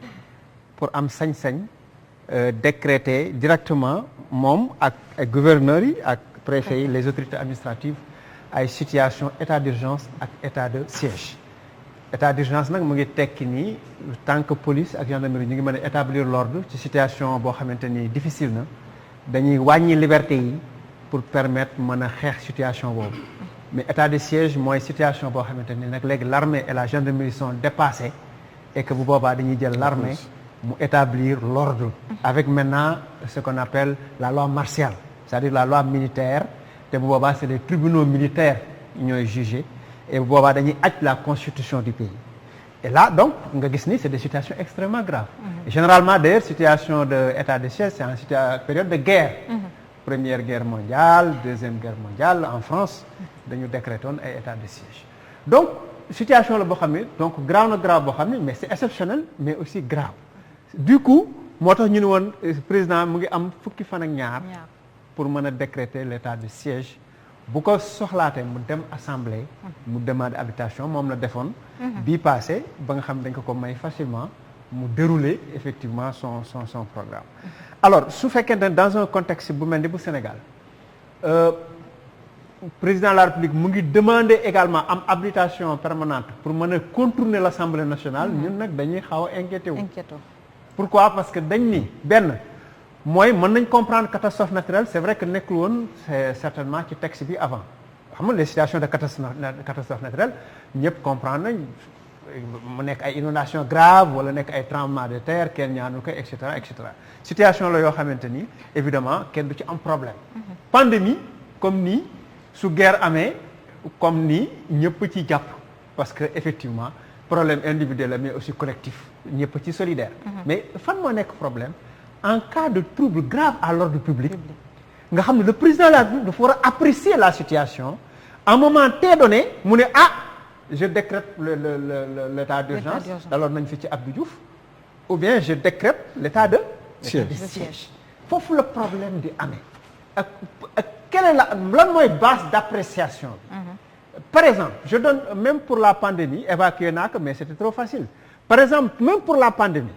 pour am sañ-sañ décréter directement moom ak gouverneurs yi ak préfets yi les autorités administratives ay situation état d'urgence ak état de siège état d'urgence nag mu ngi tekki nii tant que police ak gendarmerie ñu ngi mën a établir l'ordre ci situation boo xamante ni difficile na dañuy wàññi liberté yi pour permettre mën a xeex situation boobu mais état de siège mooy situation boo xamante ni nag léegi l'armée et la gendarmerie sont dépassés et que bu boobaa dañuy jël l'armée mu établir l'ordre avec maintenant ce qu'on appelle la loi martiale c'est-à-dire la loi militaire te bu boobaa c'est les tribunaux militaires ñooy juger et bu boobaa dañuy aj la constitution du pays et là donc nga gis ni c'est des situations extrêmement graves généralement d'ailleurs situation de état de siège c'est en période de guerre première guerre mondiale deuxième guerre mondiale en France dañu décrétoon ay état de siège donc situation la boo xam ne donc grave na grave boo xam ne mais c'est exceptionnel mais aussi grave du coup moo tax ñu ne woon président mu ngi am fukki fan ak ñaar pour mën a décréter l'état de siège bu ko soxlaatee mu dem assemblée mu demander habitation moom la defoon bii passé ba nga xam ne dañ ko may facilement mu dérouler effectivement son programme alors su fekkente ne dans un contexte bu mel ni bu Sénégal président de la République mu ngi demander également am habilitation permanente pour mën a contourner l'Assemblée nationale ñun nag dañuy xaw a inquiété wu pourquoi parce que dañ ni benn mooy mën nañ comprendre catastrophe naturelle c'est vrai que nekkul woon c'est certainement ci texte bi avant xam nga les situations de catastrophe naturelle ñëpp comprendre nañ mu nekk ay inondations graves wala nekk ay tremblements de terre kenn ñaanu ko et cetera situation la yoo xamante ni évidemment kenn du ci am problème pandémie comme nii su guerre amee comme nii ñëpp ci jàpp parce que effectivement problème individuel la mais aussi collectif ñëpp ci solidaire mais fan moo nekk problème en cas de trouble grave à l'ordre public nga xam ne le président de la République dafa war a apprécier la situation à un moment T donné mu ne je décrète l'état d'urgence alors nañ fi ci Abdou Diouf ou bien je décrète l'état de siège foofu le problème di amee ak quelle est lan mooy base d'appréciation bi par exemple je donne même pour la pandémie évacué naa ko mais c'était trop facile par exemple même pour la pandémie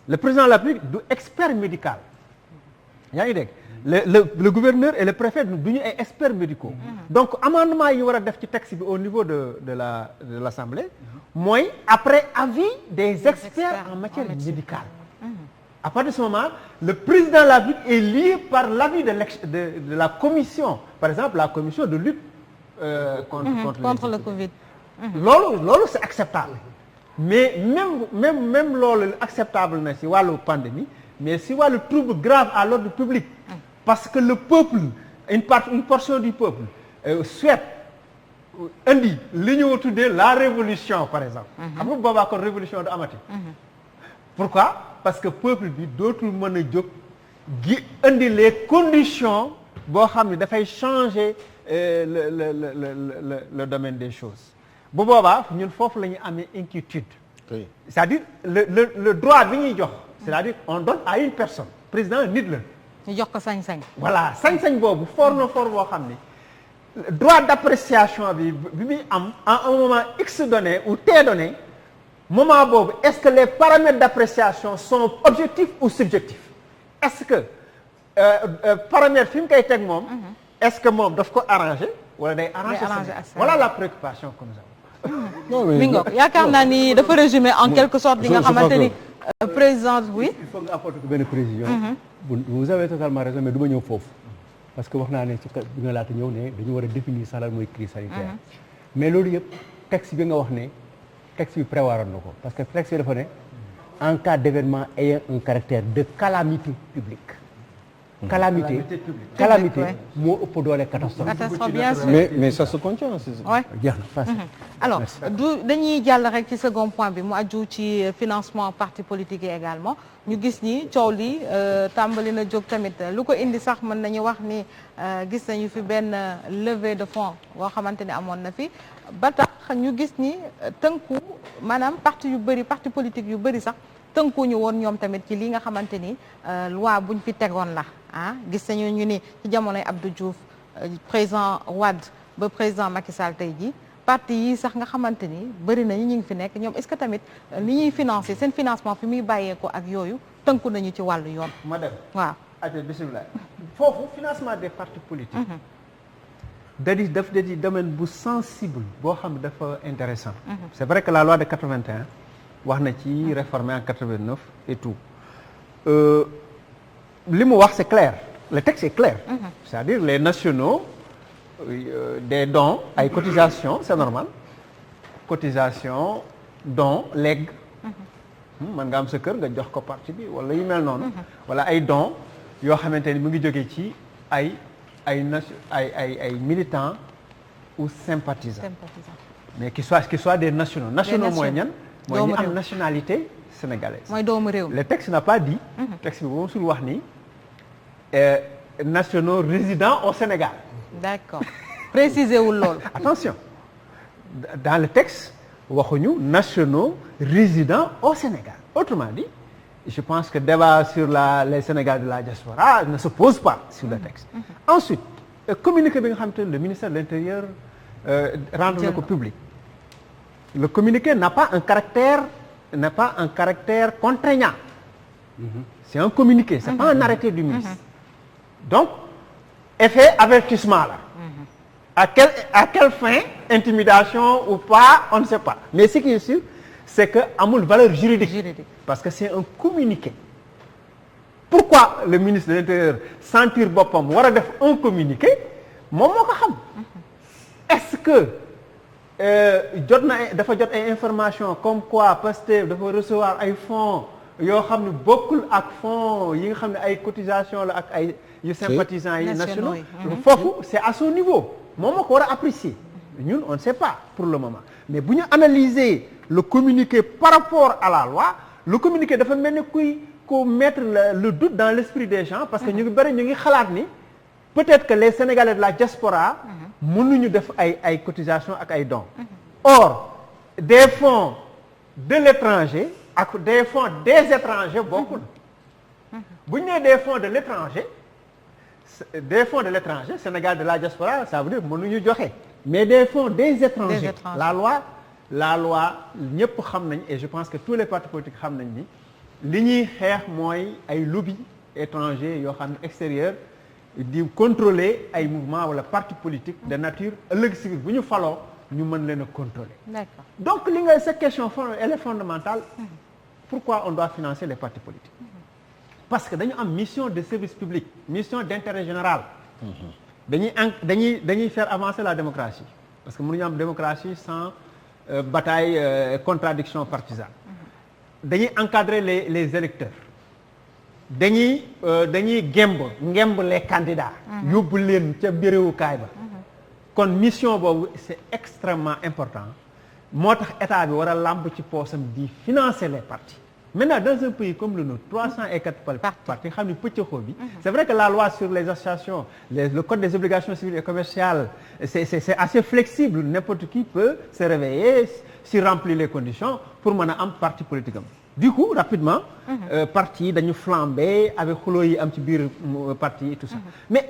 le président de la République du expert médical yaa ngi dégg le gouverneur et le préfet du ñu ay experts médicaux donc amendement yi war a def ci texte bi au niveau de l'Assemblée mooy après avis des experts en matière médicale à partir de ce moment le président de la République est lié par l'avis de la commission par exemple la commission de lutte contre le Covid loolu c'est acceptable mais même loolu acceptable na ci wàllu pandémie mais ci wàllu trouble grave à l'ordre public parce que le peuple une portion du peuple souhaite indi li ñu tuddee la révolution par exemple xam nga boobaa kon révolution du amati pourquoi parce que peuple bi dootul mën a jóg gi indi les conditions boo xam ne dafay changer le domaine des choses bu boobaa ñun foofu la ñu amee inquiétude c'est-à-dire le droit bi ñuy jox c'est-à-dire on donne à une personne président nit la ñu jox ko sañ-sañ voilà sañ-sañ boobu fort na fort boo xam ni droit d'appréciation bi muy am à un moment x donné ou t donné moment boobu est-ce que les paramètres d'appréciation sont objectifs ou subjectifs est-ce que paramètre fi mu koy teg moom est-ce que moom daf ko arranger wala day arranger voilà la préoccupation que nous avons mi ngoog yaakaar naa ni dafa résumer en quelque sorte li nga xamante ni président oui il faut nga apporter ko benn précision vous avez totalement raison mais du ma ñëw foofu parce que wax naa ne ci bi nga laata ñëw ne dañu war a définir sax lan mooy crise sanitaire mais loolu yëpp texte bi nga wax ne texte bi prévoiroon na ko parce que texte bi dafa ne en cas d'événement ayant un caractère de calamité publique calamité moo ëpp doole catastrophe bien sûr mais ça se contient ouais jeex na alors dañuy jàll rek ci second point bi mu aju ci financement parti politique yi également ñu gis ni coow li tàmbali na jóg tamit lu ko indi sax mën nañu wax ni gis nañu fi benn levée de fonds boo xamante ni amoon na fi ba tax ñu gis ni tënku maanaam parti politique yu bëri sax tënkuñu woon ñoom tamit ci li nga xamante ni loi buñ fi tegoon la gis nañu ñu ni ci jamonoy Abdou Diouf président Wade ba président Macky Sall tey jii parti yi sax nga xamante ni bëri nañu ñu ngi fi nekk ñoom est-ce que tamit li ñuy financer seen financement fi muy bàyyeeko ak yooyu tënku nañu ci wàllu yoon. madame waaw. bismillah foofu financement des partis politiques. daf di domaine bu sensible boo xam ne dafa intéressant c'est vrai que la loi de 81 wax na ci réformé en 89 et tout li mu wax c'est clair le texte est clair c'est-à-dire les nationaux des dons ay cotisations c'est normal cotisation don legs mën nga am sa kër nga jox ko parti bi wala yu mel noonu wala ay dons yoo xamante ni mu ngi jógee ci ay militants ou sympathisants mais qui soit des nationaux mooy ñan mooy ñi am nationalité sénégalaise mooy doomu réew le texte n'a pas dit texte bi moom sul wax ni nationaux résidents au Sénégal d'accord préciser wul loolu attention dans le texte waxuñu nationaux résidents au Sénégal autrement dit je pense que débat sur les Sénégalais de la diaspora ne se pose pas sur le texte ensuite communiqué bi nga xam te le ministère de l'Intérieur rendre na ko public le communiqué n'a pas un caractère contraignant c'est un communiqué c'est pas un arrêté du ministre donc effet avertissement là à quelle fin intimidation ou pas on ne sait pas mais ce qui est sûr c'est que amul valeur juridique parce que c'est un communiqué pourquoi le ministre de l'Intérieur sentir boppam war a def un communiqué moom moo ko xam est-ce que dafa jot ay information comme quoi Pastef dafa recevoir ay fonds yoo xam ne bokkul ak fonds yi nga xam ne ay cotisation la ak ay yu sympathisants yi nationaux foofu c'est à son niveau moom moo ko war a apprécier ñun on ne sait pas pour le moment mais bu ñu analyser le communiqué par rapport à la loi le communiqué dafa mel ni ko mettre le doute dans l'esprit des gens parce que ñu ngi xalaat ni peut-être que les Sénégalais de la diaspora mënuñu def ay cotisations ak ay dons or des fonds de l'étranger ak des fonds des étrangers bokkul bu ñu nee des fonds de l'étranger Sénégal de la diaspora ça veut dire mënuñu joxe mais des fonds des étrangers la loi ñëpp xam nañ et je pense que tous les partis politiques xam nañ ni li ñuy xeex mooy ay lobby étranger yoo xam ne extérieur di contrôler ay mouvement wala parti politique de nature ëllëg si biir bu ñu faloo ñu mën leen a contrôler. D'accord. Donc cette question elle est fondamentale. Pourquoi on doit financer les partis politiques? Parce que dañu am mission de service public, mission d'intérêt général. dañuy faire avancer la démocratie parce que mënuñu am démocratie sans bataille contradiction partisane. dañuy encadrer les électeurs. dañuy ngemb les candidats. yóbbu leen ca biréewukaay ba. kon mission boobu c'est extrêmement important moo tax état bi war a làmb ci poosam di financer les partis. Maintenant dans un pays comme le nôtre 304 partis xam ni pëccëxoo bi. c'est vrai que la loi sur les associations le code des obligations civiles et commerciales c'est assez flexible n'importe qui peut se réveiller s'il remplit les conditions pour mën a am parti politique am. Du coup rapidement parti dañu flambé avec xuloo yi am ci biir parti et tout ça mais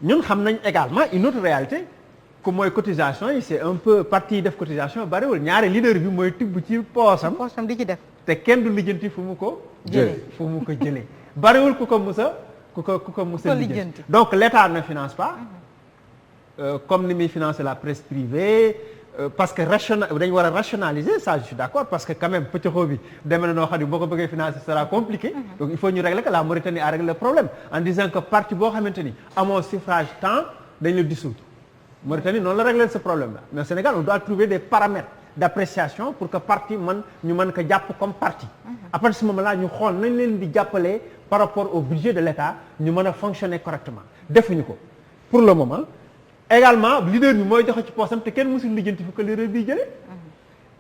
ñun xam nañ également une autre réalité que mooy cotisation yi c'est un peu parti yi def cotisation bariwul ñaari leader bi mooy tibb ci poosam di ci def te kenn du lijjanti fu mu ko jëlee bariwul ku ko musa lijjanti donc l'État ne finance pas comme ni muy financer la presse privée parce que dañu war a rationaliser ça je suis d'accord parce que quand même pëccëxoo bi demee na noo xam ne boo ko bëggee financer ce sera compliqué donc il faut ñu régler que la Mauritanie a réglé le problème en disant que parti boo xamante ni amoo suffrage tant dañ la dissoudre Mauritanie noonu la régler ce problème là mais au Sénégal on doit trouver des paramètres d'appréciation pour que parti ñu mën ko jàpp comme parti à partir de ce moment là ñu xool nañ leen di jàppalee par rapport au budget de l'État ñu mën a fonctionner correctement defuñu ko pour le moment également leader bi mooy joxe ci poosam te kenn mësul lijjanti fu ko leader bi jëlee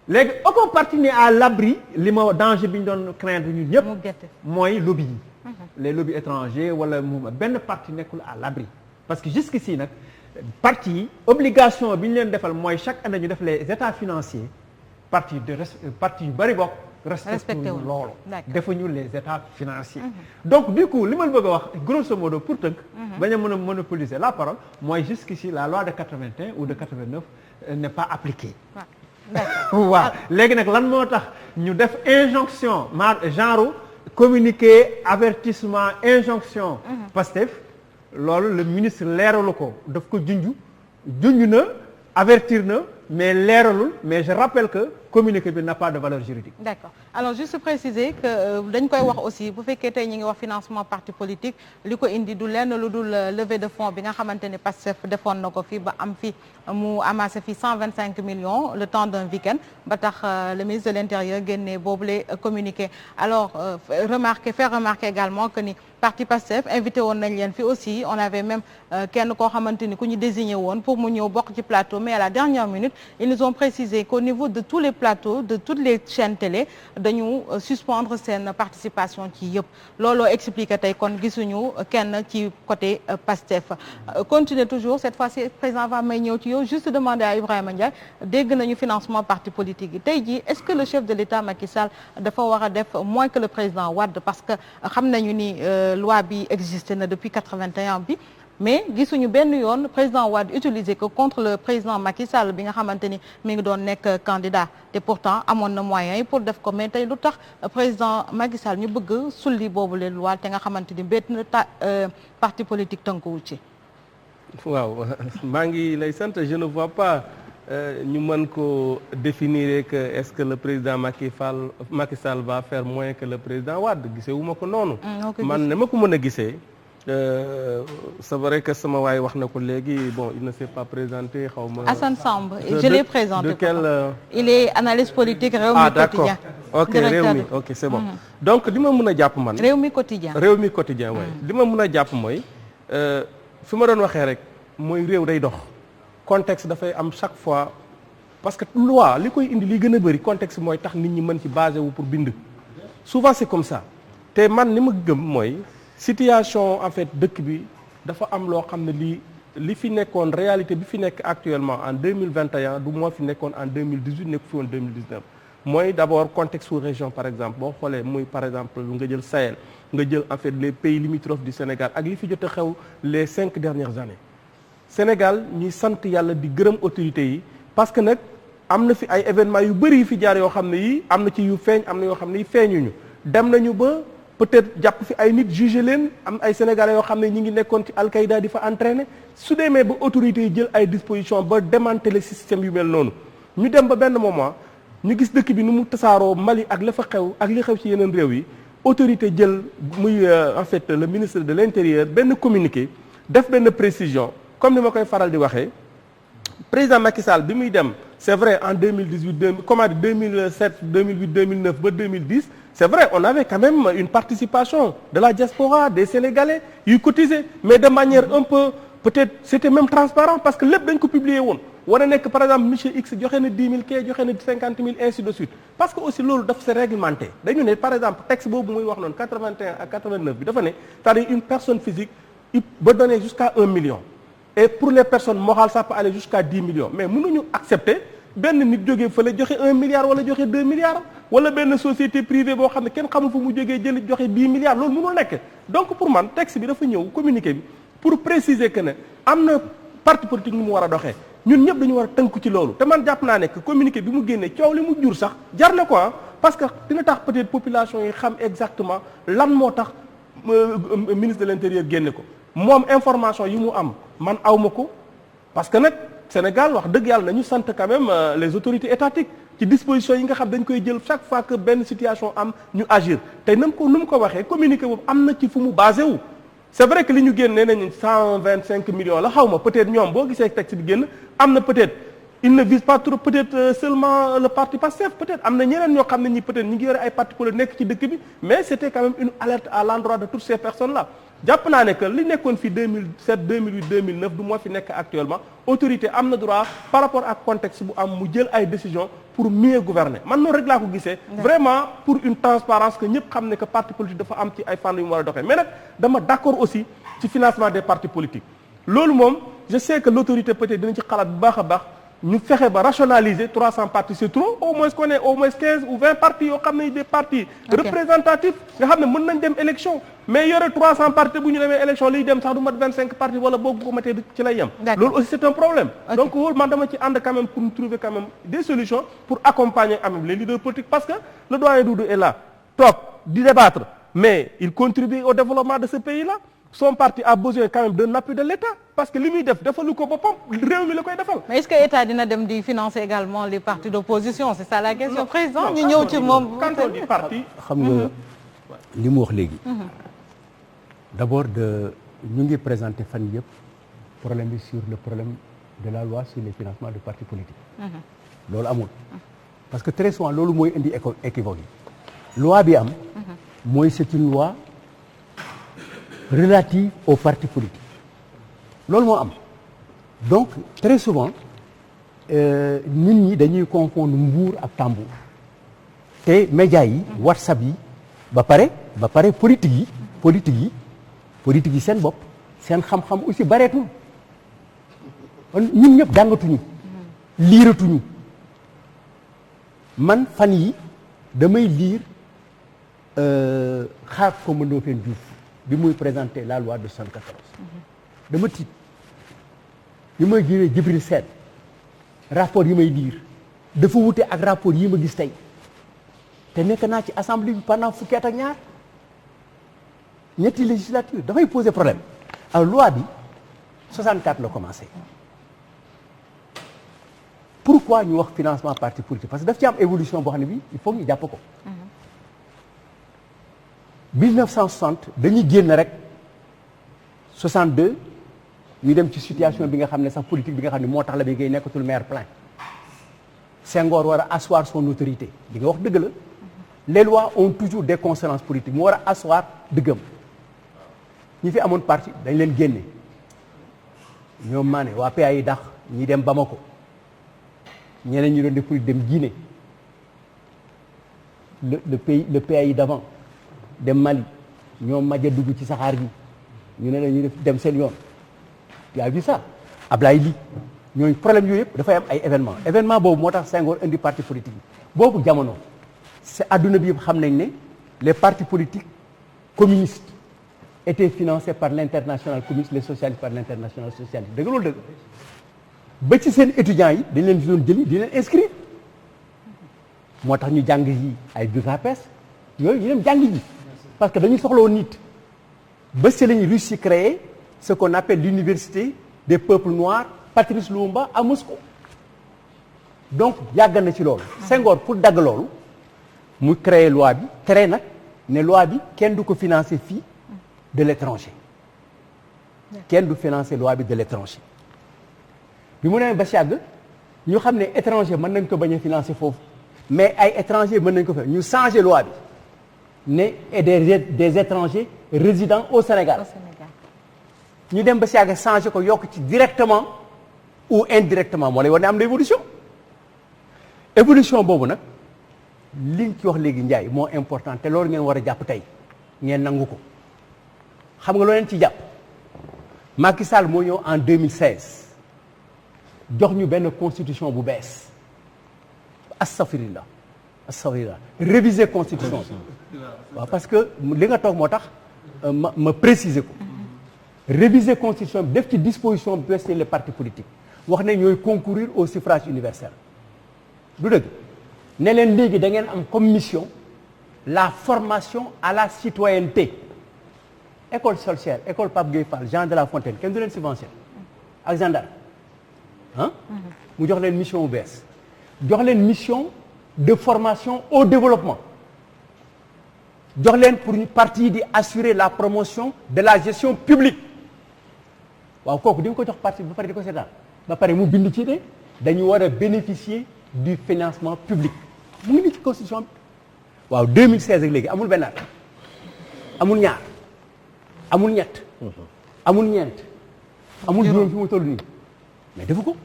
léegi aucun parti n'est à l'abri li ma danger bi ñu doon craindre ñun ñëpp mooy lobby yi les lobbies étrangers wala mouvement benn parti nekkul à l'abri parce que jusqu'ici nag parti yi obligation bi ñu leen defal mooy chaque année ñu def les états financiers parti yu bari bokk respecté loolu defuñu les états financiers donc du coup li ma bëgg a wax grosso modo pour tënk bañ a mën a monopoliser la parole mooy jusqu'ici la loi de 81 ou de 89 n'est pas appliquée waaw léegi nag lan moo tax ñu def injonction genre communiqué avertissement injonction Pastef loolu le ministre leeralu ko daf ko junj junj na avertir na mais leeralul mais je rappelle que communiqué bi n'a pas de valeur juridique. D'accord alors juste préciser que dañ koy wax aussi bu fekkee tey ñi ngi wax financement parti politique li ko indi du lenn lu dul levée de fonds bi nga xamante ne Pastef defoon na ko fi ba am fi mu amassé fi 125 millions le temps d'un week-end ba tax le ministre de l'Intérieur génne boobule communiqué alors faire remarquer également que ni parti Pastef invité woon nañ leen fi aussi on avait même kenn koo xamante ni ku ñu désigné woon pour mu ñëw bokk ci plateau mais à la dernière minute ils nous ont précisé qu'au niveau de tous les plateaux de toutes les chaînes télé dañu suspendre seen participation ci yëpp looloo expliqué tey kon gisuñu kenn ci côté Pastef continuer toujours cette fois-ci président va may ñëw ci yow juste demander à Ibrahima Ndiaye dégg nañu financement parti politique yi tey jii est-ce que le chef de l'État Macky Sall dafa war a def moins que le président Wade parce que xam nañu ni loi bi existé na depuis 81 bi mais gisuñu benn yoon président Wade utiliser que contre le président Macky Sall bi nga xamante ni mi ngi doon nekk candidat te pourtant amoon na moyens yi pour def ko mais tey lu tax président Macky Sall ñu bëgg sulli boobu leen loi te nga xamante ni béet na parti politique tënkuwu ci. waaw maa ngi lay sant je ne vois pas ñu mën ko définir que est-ce que le président Macky Sall va faire moins que le président Wade gisee wu ma ko noonu. man ne ma ko mën a gisee. c'est vrai que sama waay wax na ko léegi bon il ne s'est pas présenté xaw ma. Assane Samb je l'ai présenté. de quel il est analyste politique Rewmi Quotidien. ok Rewmi ok c'est bon. donc li ma mën a jàpp man. Rewmi Quotidien waaye li ma mën a jàpp mooy fi ma doon waxee rek mooy réew day dox. contexte dafay am chaque fois parce que loi li koy indi li gën a bëri contexte mooy tax nit ñi mën ci basé wu pour bind. souvent c'est comme ça te man li ma gëm mooy. situation en fait dëkk bi dafa am loo xam ne li fi nekkoon réalité bi fi nekk actuellement en 2021 du moo fi nekkoon en 2018 nekk fi woon 2019 mooy d'abord contexte sous région par exemple boo xoolee muy par exemple nga jël Sahel nga jël en fait les pays limitrophes du Sénégal ak li fi jot a xew les 5 dernières années Sénégal ñuy sant yàlla di gërëm autorités yi parce que nag am na fi ay événements yu bëri yu fi jaar yoo xam ne yi am na ci yu feeñ am na yoo xam ne yi feeñuñu dem nañu ba peut-être jàpp fi ay nit jugé leen am ay sénégalais yoo xam ne ñi ngi nekkoon ci Al-Qaïda di fa entraîner su demee ba autorités yi jël ay dispositions ba démanteler système yu mel noonu ñu dem ba benn moment ñu gis dëkk bi nu mu tasaaroo Mali ak la fa xew ak li xew ci yeneen réew yi autorité jël muy en fait le ministre de l'Intérieur benn communiqué def benn précision comme ni ma koy faral di waxee président Macky Sall bi muy dem c'est vrai en 2018 2007 2008 2009 ba 2010 c'est vrai on avait quand même une participation de la diaspora des Sénégalais yuy cotiser mais de manière un peu peut-être c'était même transparent parce que lépp dañ ko publier woon war a nekk par exemple monsieur X joxe na 10 000 kay joxe na 50 000 ainsi de suite parce que aussi loolu dafa c'est réglementé dañu ne par exemple texte boobu muy wax noonu 81 ak 89 bi dafa ne c'est-à-dire une personne physique il peut donner jusqu'à 1 million et pour les personnes morales ça peut aller jusqu'à 10 millions mais mënuñu accepter benn nit jógee fële joxe 1 milliard wala joxe 2 milliards wala benn société privée boo xam ne kenn xamul fu mu jógee jël joxe 10 milliards loolu mënul nekk donc pour man texte bi dafa ñëw communiqué bi pour préciser que ne am na parti politique ni mu war a doxee ñun ñëpp dañu war a tënku ci loolu te man jàpp naa ne que communiqué bi mu génnee coow li mu jur sax jar na quoi parce que dina tax peut-être population yi xam exactement lan moo tax ministre de l'Intérieur génne ko moom information yi mu am man awma ko parce que nag Sénégal wax dëgg yàlla nañu sant quand même les autorités étatiques ci dispositions yi nga xam dañ koy jël chaque fois que benn situation am ñu agir te nu mu ko waxee communiqué boobu am na ci fu mu basé wu c'est vrai que li ñu génn nee nañu 125 millions la xaw ma peut-être ñoom boo gisee texte bi génn am na peut-être il ne vise pas trop peut-être seulement le parti Pastef peut-être am na ñeneen ñoo xam ne ñi peut-être ñi ngi yore ay partis politiques nekk ci dëkk bi mais c'était quand même une alerte à l'endroit de toutes ces personnes-là jàpp naa ne que li nekkoon fi 2007 2008 2009 du moo fi nekk actuellement autorité am na droit par rapport ak contexte bu am mu jël ay décisions pour mieux gouverner man noonu rek laa ko gisee vraiment pour une transparence que ñëpp xam ne que parti politique dafa am ci ay fànn yu mu war a doxee mais nag dama d'accord aussi ci financement des partis politiques loolu moom je sais que l'autorité peut-être dina ci xalaat bu baax a baax ñu fexe ba rationaliser 300 partis c'est trop au moins qu'on ait au moins 15 ou 20 partis yoo xam ne des partis représentatifs nga xam ne mën nañ dem élection mais yore 300 partis bu ñu demee élection liy dem sax du mat 25 partis wala boobu ko matee ci lay yem loolu aussi c'est un problème donc loolu man dama ci ànd quand même pour trouver quand même des solutions pour accompagner quand même les leaders politiques parce que le doyen Doudou est là toog di débattre mais il contribue au développement de ce pays-là son parti a besoin quand même d'un appui de l'État parce que li muy def defalu ko boppam réew mi la koy defal. mais est-ce que État dina dem di financer également les partis d'opposition c'est ça la question président ñu ñëw ci moom. quand on dit parti. xam nga li mu wax léegi. d'abord ñu ngi présenter fan yëpp problème bi sur le problème de la loi sur les financements de partis politiques. loolu amul. parce que très souvent loolu mooy indi équivoque yi. loi bi am. mooy c'est une loi relative aux partis politiques. loolu moo am donc très souvent nit ñi dañuy confondre mbuur ak tambour te médias yi WhatsApp yi ba pare politique yi seen bopp seen xam-xam aussi bareetul ñun ñëpp jàngatuñu liiratuñu man fan yi damay liir xaar ko ma Ndofène Diouf bi muy présenter la loi de 74 dama tiit yi may jiree Djibril Sène rapport yi may liir dafa wute ak rapport yi ma gis tey te nekk naa ci assemblée bi pendant fukki at ak ñaar ñetti législature dafay poser problème alors loi bi 64 la commencé pourquoi ñu wax financement parti politique parce que daf ci am évolution boo xam ne bi il faut ñu jàpp ko 1960 dañuy génn rek 62 ñu dem ci situation bi nga xam ne sax politique bi nga xam ne moo tax la bi ngay nekkatul maire plein Senghor war a asseoir son autorité li nga wax dëgg la les lois ont toujours des consonances politiques mu war a asseoir dëggam ñi fi amoon parti dañ leen génne ñoom maa ne waa PA yi dax ñi dem Bamako ñeneen ñi doon def politique dem Guinée le PA yi d'avant dem Mali ñoom maja dugg ci saxaar gi ñu ne la ñuy def dem seen yoon yaa vu ça Ablaye Ly ñooñu problème yooyu yëpp dafay am ay événement boobu moo tax Senghor indi parti politique yi boobu jamono c'est adduna bi yëpp xam nañ ne les partis politiques communistes étaient financés par l'international communiste les socialistes par l'international socialiste dëgg loolu dëgg ba ci seen étudiants yi dañ leen di doon jëli di leen inscrire moo tax ñu jàng yi ay Budapest yooyu ñu dem jàng ji parce que dañu soxla woon nit ba si lañu Russie créé ce qu'on appelle l'université des peuples noirs Patrice Lumumba à Moscou donc yàgg na ci loolu Senghor pour dagg loolu mu créé loi bi tere nag ne loi bi kenn du ko financer fii de l'étranger kenn du financer loi bi de l'étranger bi mu demee ba si yàgg ñu xam ne étranger mën nañ ko bañ a financer foofu mais ay étranger mën nañ ko fa ñu changer loi bi ne et des étrangers résidant au Sénégal ñu dem ba si yàgg changer ko yokk ci directement ou indirectement moo lay war ne am na évolution boobu nag liñ ci wax léegi Ndiaye moo important te loolu ngeen war a jàpp tey ngeen nangu ko xam nga loo leen ci jàpp Macky Sall moo ñëw en 2016 jox ñu benn constitution bu bees astafirullah réviser constitution bi waaw parce que li nga toog moo tax ma préciser ko réviser constitution bi def ci disposition bi bees les partis politiques wax ne ñooy concourir au suffrage universel du dëgg ne leen léegi da ngeen am comme mission la formation à la citoyenneté école Solcher école Pape Gueye Fall Jean de La Fontaine kenn du leen subvention ak gendarme mu jox leen mission bu bees jox leen mission de formation au développement jox leen pour ñu parti di assurer la promotion de la gestion publique waaw kooku di nga ko jox parti ba pare di ko seetaan ba pare mu bind ci ne dañu war a bénéficier du financement public mu ngi ni ci constitution bi waaw 2016 ak léegi amul benn at amul ñaar amul ñett amul ñeent amul juróom fi mu toll nii mais defu ko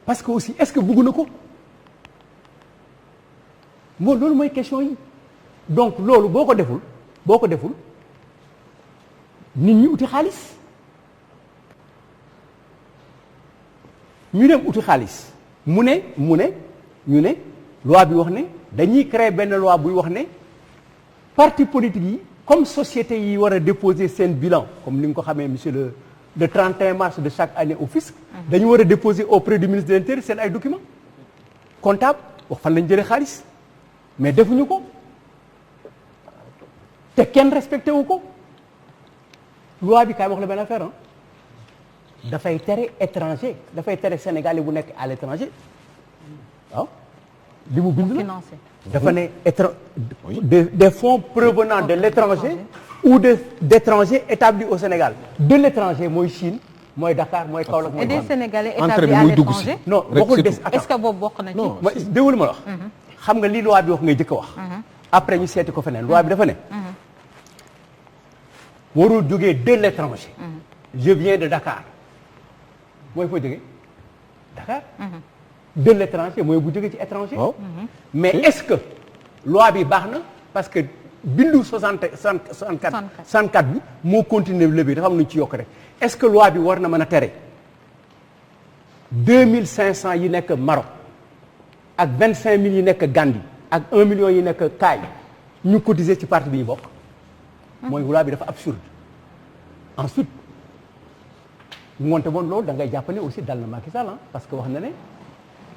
parce que aussi est-ce que bëgg na ko moo loolu mooy question yi donc loolu boo ko deful nit ñi uti xaalis ñu dem uti xaalis mu ne ñu ne loi bi wax ne dañuy créer benn loi buy wax ne parti politique yi comme société yi war a déposer seen bilan comme ni nga ko xamee monsieur le 31 mars de chaque année au fisc dañu war a déposer auprès du ministre de l'Intérieur seen ay documents comptable wax fan lañ jëlee xaalis mais defuñu ko te kenn respecté wu ko loi bi kaay wax la benn affaire dafay tere étranger dafay tere sénégalais bu nekk à l'étranger waaw li mu bind la financé. dafa ne des fonds provenant de l'étranger ou d'étrangers établis au Sénégal de l'étranger mooy Chine mooy Dakar mooy Kaolack mooy et des Sénégalais Entrée bi établis à muy dugg si. l'étranger. non Rek waxul des c'est est-ce que boobu bokk na ci. non déwul ma la wax xam nga li loi bi wax ngay jëkk a wax après ñu seeti ko feneen loi bi dafa ne warul jógee de l'étranger je viens de Dakar mooy foo jógee Dakar de l'étranger mooy bu jógee ci étranger waaw mais est-ce que loi bi baax na parce que bindu 64 bi moo continuer léegi dafa am lu ñu ci yokk rek est-ce que loi bi war na mën a tere 2500 yi nekk Maroc ak 25000 yi nekk Gambie ak 1 million yi nekk Kaay ñu cotiser ci parti bi ñu bokk mooy loi bi dafa absurde ensuite ngoonte woon loolu da ngay jàpp ne aussi dal na Macky Sall parce que wax na ne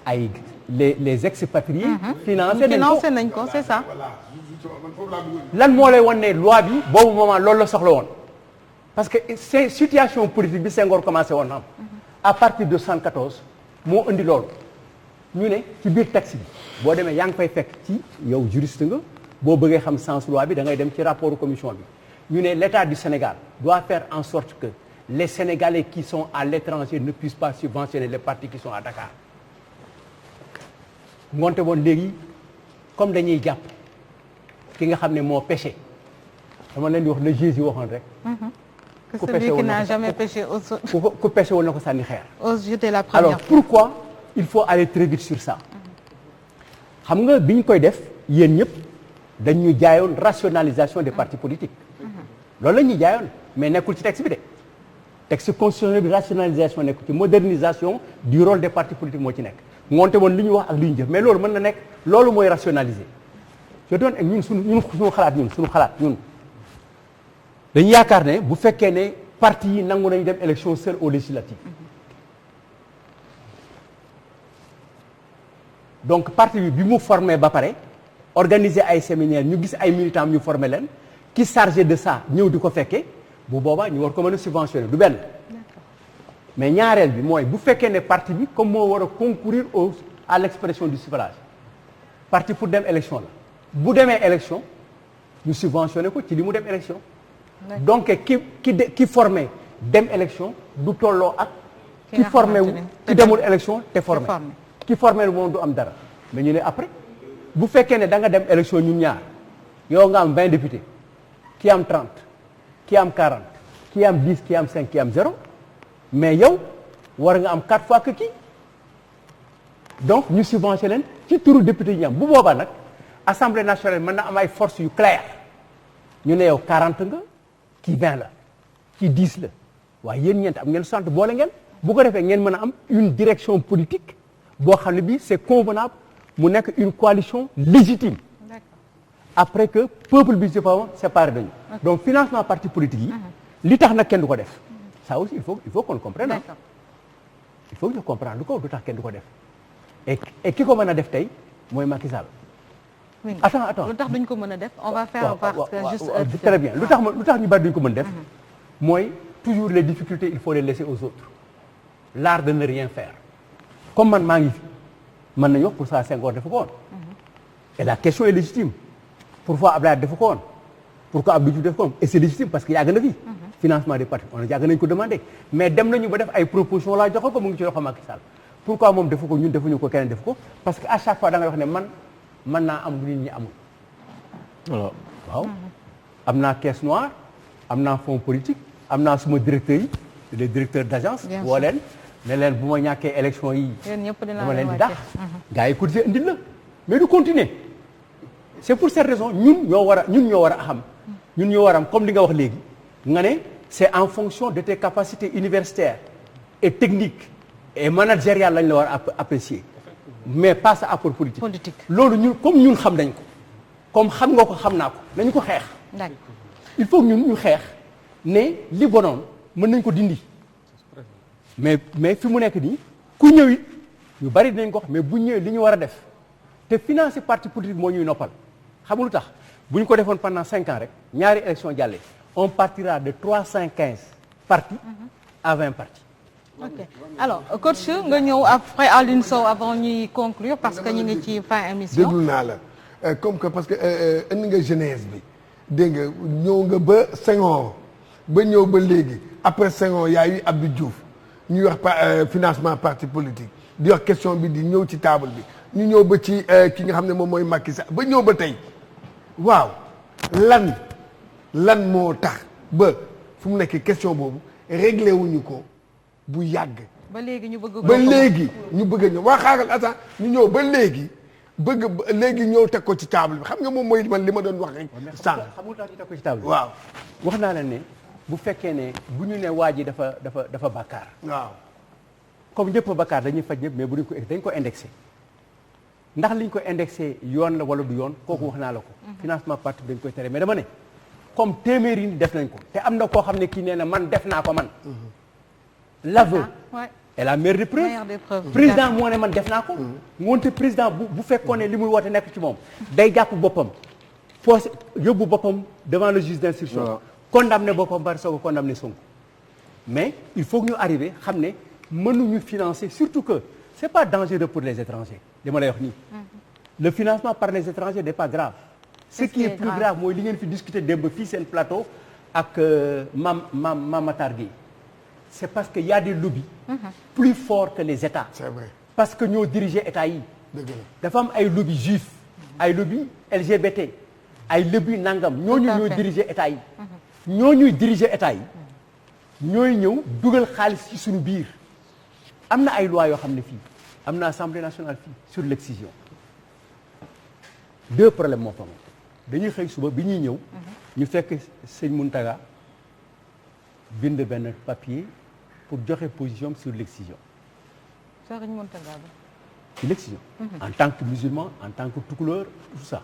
ay les expatriés financé nañ ko c'est ça. lan moo lay wan ne loi bi boobu moment loolu la soxla woon parce que c'est situation politique bi Senghor commencé woon am à partir de 74 moo indi loolu ñu ne ci biir texte bi boo demee yaa ngi fay fekk ci yow juriste nga boo bëggee xam sens loi bi da ngay dem ci rapport commission bi ñu ne l'État du Sénégal doit faire en sorte que les Sénégalais qui sont à l'étranger ne puissent pas subventionner les partis qui sont à Dakar ngoonte woon léegi comme dañuy jàpp ki nga xam ne moo péché dama leen di wax le juge yi waxoon rek. que celui qui n'a jamais péché ku péché woon na ko sànni xeer. ose jeter la première alors pourquoi il faut aller très vite sur ça xam nga bi ñu koy def yéen ñëpp dañu jaayoon rationalisation des partis politiques loolu la ñuy jaayoon mais nekkul ci texte bi de texte constitutionnel bi rationalisation nekk ci modernisation du rôle des partis politiques moo ci nekk ngoonte woon li ñu wax ak li ñu jëf mais loolu mën na nekk loolu mooy rationaliser je donne ak ñun suñu xalaat ñun dañu yaakaar ne bu fekkee ne parti yi nangu nañu dem élection seule aux législatives donc parti bi mu formé ba pare organiser ay séminaire ñu gis ay militants ñu formé leen qui chargé de ça ñëw di ko fekkee bu boobaa ñu war ko mën a subventionner du benn mais ñaareel bi mooy bu fekkee ne parti bi comme moo war a concourir à l'expression du suffrage parti pour dem élection la bu demee élection ñu subventionné ko ci li mu dem élection donc ki formé dem élection du tolloo ak ki formé wu ki demul élection te formé ki formé wu moom du am dara mais ñu ne après bu fekkee ne da nga dem élection ñun ñaar yow nga am 20 députés ki am 30 ki am 40 ki am 10 ki am 5 ki am 0 mais yow war nga am 4 fois que kii donc ñu subventionné leen ci turu député yi ñu am bu boobaa nag assemblée nationale mën na am ay forces yu claires ñu ne yow 40 nga kii 20 la kii 10 la waaye yéen ñeent am ngeen 60 boole ngeen bu ko defee ngeen mën a am une direction politique boo xam ne bii c'est convenable mu nekk une coalition légitime après que peuple bi ci fawam séparé dañu donc financement parti politique yi li tax nag kenn du ko def ça aussi il faut qu'on comprenne il faut que ñu comprendre lu ko du tax kenn du ko def et ki ko mën a def tey mooy Macky Sall. attends lu tax duñ ko mën a def on va faire parce que juste très bien lu tax ñu bari duñ ko mën def mooy toujours les difficultés il faut les laisser aux autres l'art de ne rien faire comme man maa ngi fi mën nañu wax pour ça Senghor dafa ko woon et la question est légitime pourquoi Abdoulaye dafa ko woon pourquoi Abdou Diouf dafa ko woon et c'est légitime parce que yàgg na fi financement des partis on a yàgg nañ ko demandé mais dem nañu ba def ay propositions laa joxal ko mu ngi ci loxo Macky Sall pourquoi moom defu ko ñun defuñu ko keneen def ko parce que à chaque fois da ngay wax ne man mën naa am lu nit ñi amul voilà waaw am naa caisse noire am naa fonds politique am naa suma directeurs yi les directeurs d'agence woo leen ne leen bu ma ñàkkee élection yi dama leen di dàq gars yi cotisé indil la mais du continuer c'est pour cette raison ñun ñoo war a xam ñun ñoo war a am comme li nga wax léegi nga ne c'est en fonction de tes capacités universitaires et techniques et managériales lañ la war a apprécier mais pas sa apport politique loolu ñun comme ñun xam nañ ko comme xam nga ko xam naa ko nañu ko xeex il faut ñun ñu xeex ne li bonoon mën nañ ko dindi mais fi mu nekk nii ku ñëw it ñu bari dinañ ko wax mais bu ñëwee li ñu war a def te financer parti politique moo ñuy noppal xam lu tax bu ñu ko defoon pendant 5 ans rek ñaari élection jàllee on partira de 315 partis à 20 partis. ok alors coach nga ñëw après Alioune Sow avant ñuy conclure parce que ñu ngi ci fin émission. déglu naa la comme que parce que indi nga jeunesse bi dégg nga ñëw nga ba Senghor ba ñëw ba léegi après Senghor y a eu Abdou Diouf ñuy wax financement parti politique di wax question bi di ñëw ci table bi ñu ñëw ba ci ki nga xam ne moom mooy Macky Sall ba ñëw ba tey waaw lan moo tax ba fu mu nekk question boobu réglé wuñu ko bu yàgg. ba léegi ñu bëgg ba léegi ñu bëgg a ñëw waa xaaral attends ñu ñëw ba léegi léegi ñëw teg ko ci table bi xam nga moom mooy man li ma doon wax rek. sànq xamul tax ñu teg ko ci table bi. waaw wax naa la ne bu fekkee ne bu ñu ne waa ji dafa bàkkaar. waaw comme ñëpp bàkkaar dañuy faj ñëpp mais bu dañ ko indexé ndax liñ ko indexé yoon la wala du yoon kooku wax naa la ko. financement parti dañ koy tere mais dama ne comme téeméeri ni def nañ ko te am na koo xam ne kii nee na man def naa ko man. l'aveu est la meilleure des preuves. président moo ne man def naa ko. moonte président bu fekkoon ne li muy woote nekk ci moom. day jàpp boppam force yóbbu boppam devant le juge d'instruction. condamné boppam bari soog a condamné Sonko. mais il faut que ñu arriver xam ne mënuñu financer surtout que c'est pas dangereux pour les étrangers li ma lay wax nii. le financement par les étrangers n'est pas grave. ce qui est plus grave mooy li ngeen fi discuter démb fii seen plateau ak Mame Matar Gueye. c'est parce que y a des lobbies plus forts que les États. c'est vrai parce que ñoo diriger État yi. dëgg la dafa am ay lobby juif ay lobby LGBT ay lobby nangam ñooñu ñooy diriger État yi. ñooñuy diriger État yi ñooy ñëw dugal xaalis ci suñu biir am na ay lois yoo xam ne fii am na Assemblée nationale fii sur l'excision 2 problèmes moo fa moom dañuy xëy suba bi ñuy ñëw. ñu fekk sëñ Mountaga bind benn papier pour joxe position sur l'excision. Serigne Mountaga sur l'excision. En tant que musulman en tant que tukulóor tout ça.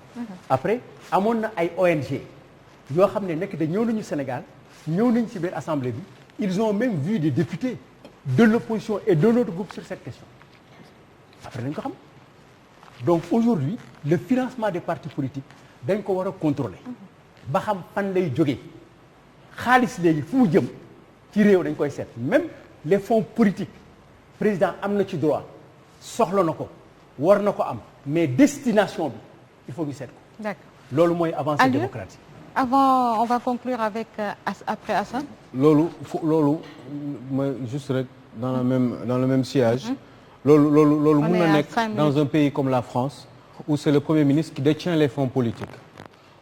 après amoon na ay ONG yoo xam ne nekk de ñëw nañu Sénégal ñëw nañu ci biir assemblée bi ils ont même vu des députés de l'opposition et de notre groupe sur cette question après dañ ko xam donc aujourd'hui le financement des partis politiques dañ ko war a contrôler ba xam fan lay jógee xaalis léegi fu mu jëm ci réew dañ koy seet même les fonds politiques président am na ci droit soxla na ko war na ko am mais destination bi il faut ñu seet ko. D'accord. loolu mooy avancée démocratique. Avant on va conclure avec après Assane. loolu mooy juste rek dans le même sillage. loolu mën na nekk dans un pays comme la France où c'est le Premier ministre qui détient les fonds politiques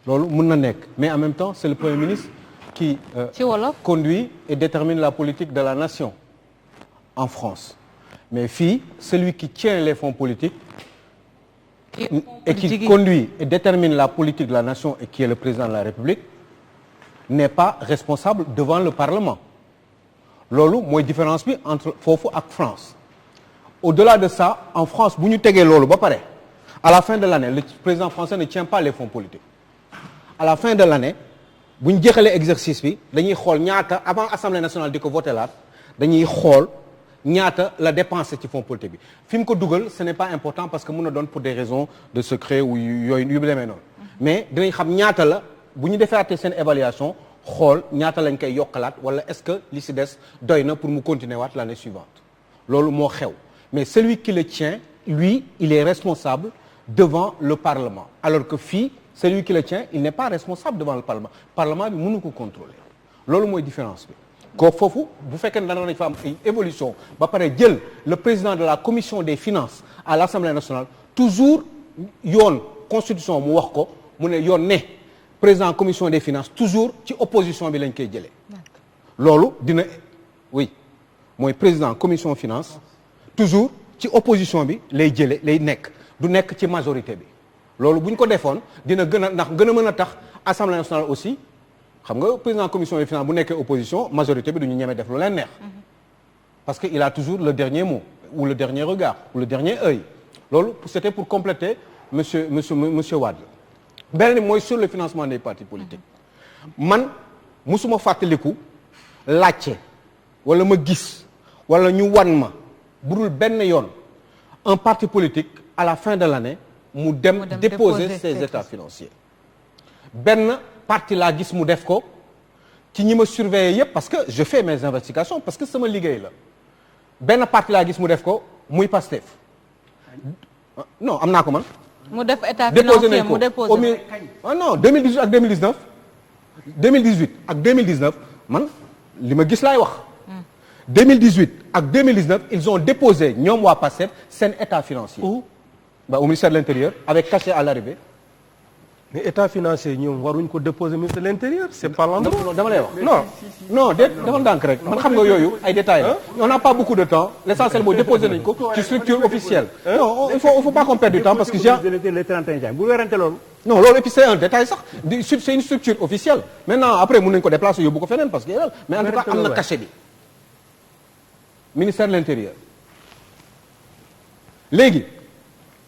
loolu mën na nekk mais en même temps c'est le Premier ministre qui conduit et détermine la politique de la nation en France mais fii celui qui tient les fonds politiques et qui conduit et détermine la politique de la nation et qui est le président de la République n'est pas responsable devant le Parlement loolu mooy différence bi entre foofu ak France au-delà de ça en France bu ñu tegee loolu ba pare à la fin de l'année le président français ne tient pas les fonds politiques à la fin de l'année bu ñu jeexalee exercice bi dañuy xool ñaata avant Assemblée nationale di ko voter laat dañuy xool ñaata la dépense ci fonds politique bi fi mu ko dugal ce n'est pas important parce que mën na doon pour des raisons de secret ou yooyu yu demee noonu mais dinañ xam ñaata la bu ñu defeatee seen évaluation xool ñaata lañ koy yokkalaat wala est-ce que li ci des doy na pour mu continuer waat l'année suivante loolu moo xew mais celui qui le tient lui il est responsable devant le Parlement alors que fii celui qui le tient il n'est pas responsable devant le Parlement bi mënu ko contrôler loolu mooy différence bi ko foofu bu fekkee ne dana nañ fa am ay évolution ba pare jël le président de la commission des finances à l'Assemblée nationale toujours yoon constitution mu wax ko mu ne yoon ne président commission des finances toujours ci opposition bi lañ koy jëlee loolu dina oui mooy président commission finance toujours ci opposition bi lay jëlee lay nekk du nekk ci majorité bi loolu bu ñu ko defoon dina gën a ndax gën a mën a tax Assemblée nationale aussi xam nga président commission des finances bu nekkee opposition majorité bi du ñu ñeme def lu leen neex parce que il a toujours le dernier mot ou le dernier regard ou le dernier œil loolu c'était pour compléter monsieur Wade beneen mooy sur le financement des partis politiques man musuma fàttaliku laajte wala ma gis wala ñu wan ma budul benn yoon un parti politique à la fin de l'année mu dem déposer ses états financiers benn parti laa gis mu def ko ci ñi ma surveiller yëpp parce que je fais mes investigations parce que sama liggéey la benn parti laa gis mu def ko muy Pastef non am naa ko man. mu def état déposé financier nañ ko mu déposé non 2018 ak 2019 2018 ak 2019 man li ma gis laay wax. 2018 ak 2019 ils ont déposé ñoom waa Pastef seen état financier. Au ministère de l'Intérieur avec cachet à l'arrivée. mais état financier ñoom waruñ ko déposer ministre de l'Intérieur c'est pas l'endroit. non dama lay wax non dafa ndànk rek man xam nga yooyu ay détails la. on n'a pas beaucoup de temps l'essentiel mooy déposer nañ ko ci structure officielle. non il faut pas qu'on perde du temps parce que le 31 janvier bu werante loolu. non loolu et puis c'est un détail sax c'est une structure officielle maintenant après mën nañ ko déplacer yóbbu ko feneen parce que mais en tout cas am na cachet bi ministère de l'Intérieur léegi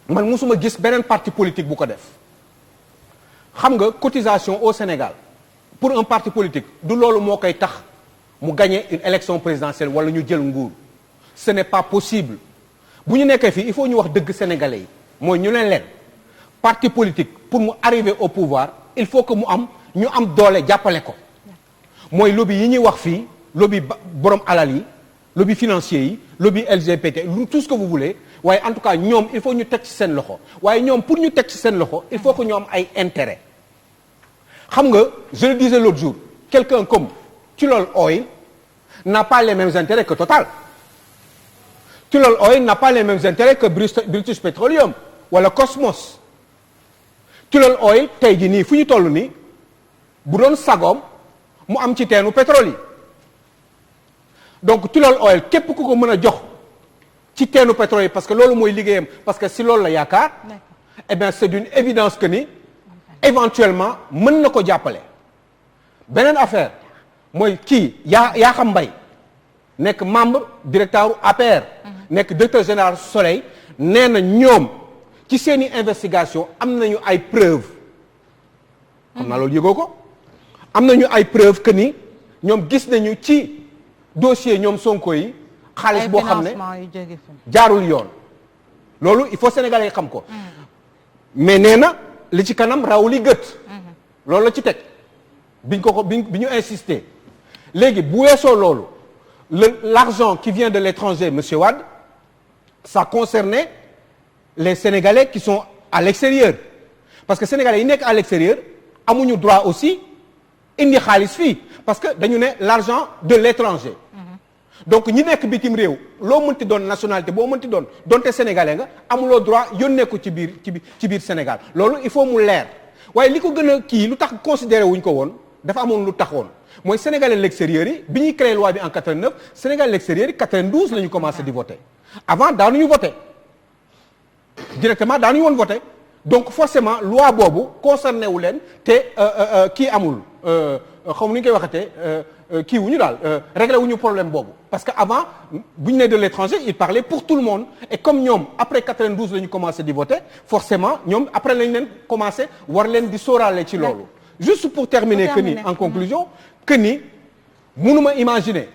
man musuma gis beneen parti politique bu ko def xam nga cotisation au Sénégal pour un parti politique du loolu moo koy tax mu gagner une élection présidentielle wala ñu jël nguur ce n'est pas possible bu ñu nekkee fii il faut ñu wax dëgg sénégalais yi mooy ñu leen parti politique pour mu arriver au pouvoir il faut que ñu am doole jàppale ko mooy lobby yi ñuy wax fii lobby borom alal yi lobby financier yi lobby LGBT tout ce que vous voulez waaye en tout cas ñoom il faut ñu teg ci seen loxo waaye ñoom pour ñu teg ci seen loxo il faut que ñu am ay intérêt xam nga je le disais l'autre jour quelqu'un comme Tullow Oil n'a pas les mêmes intérêts que Total Tullow Oil n'a pas les mêmes intérêts que British Petroleum wala Cosmos Tullow Oil tey jii nii fu ñu toll nii bu doon sagoom mu am ci teenu pétrole yi donc Tullow Oil képp ku ko mën a jox ci teenu pétrole yi parce que loolu mooy liggéeyam parce que si loolu la yaakaar eh bien c'est d'une évidence que ni éventuellement mën na ko jàppale beneen affaire mooy kii yaa xam mbay nekk membre directeur APR nekk directeur général Soleil nee na ñoom ci seeni investigation am nañu ay preuves xam naa loolu yëgoo ko am nañu ay preuves que ni ñoom gis nañu ci dossier ñoom Sonko yi xaalis boo xam ne jaarul yoon loolu il faut sénégalais yi xam ko mais nee na li ci kanam raw li gët loolu la ci teg bi ñu insister léegi bu weesoo loolu l'argent qui vient de l'étranger monsieur Wade ça concernait les sénégalais qui sont à l'extérieur parce que sénégalais yi nekk à l'extérieur amuñu droit aussi indi xaalis fii parce que dañu ne l'argent de l'étranger donc ñi nekk bitim réew loo mënti doon nationalité boo mënti doon donte sénégalais nga amuloo droit yónnee ko ci biir Sénégal loolu il faut mu leer waaye li ko gën a kii lu tax considéré wuñ ko woon dafa amoon lu taxoon mooy sénégalais l'extérieur yi bi ñuy créé loi bi en 89 sénégalais l'extérieur yi 92 la ñu commencé di voter avant daanuñu voter directement daanuñu woon voter donc forcément loi boobu concerné wu leen te kii amul xaw ma nu ñu koy waxatee kii wuñu daal réglé wuñu problème boobu parce que avant bu ñu nee de l'étranger il parlait pour tout le monde et comme ñoom après 92 la ñu commencé di voter forcément ñoom après lañ leen commencé war leen di sóoraale ci loolu juste pour terminer que ni en conclusion que ni mënuma imaginer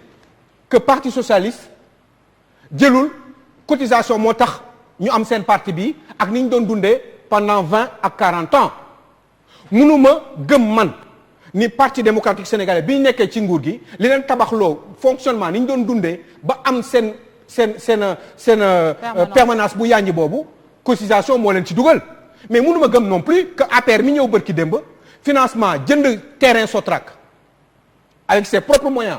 que parti socialiste jëlul cotisation moo tax ñu am seen parti bi ak ni ñu doon dundee pendant 20 à 40 ans mënuma gëm man ni parti démocratique sénégalais bi ñu nekkee ci nguur gi li leen tabaxloo fonctionnement ni ñu doon dundee ba am seen permanence bu yànji boobu cotisation moo leen ci dugal mais mënuma gëm non plus que APR mi ñëw bërki démb financement jënd terrain Sotrac avec ses propres moyens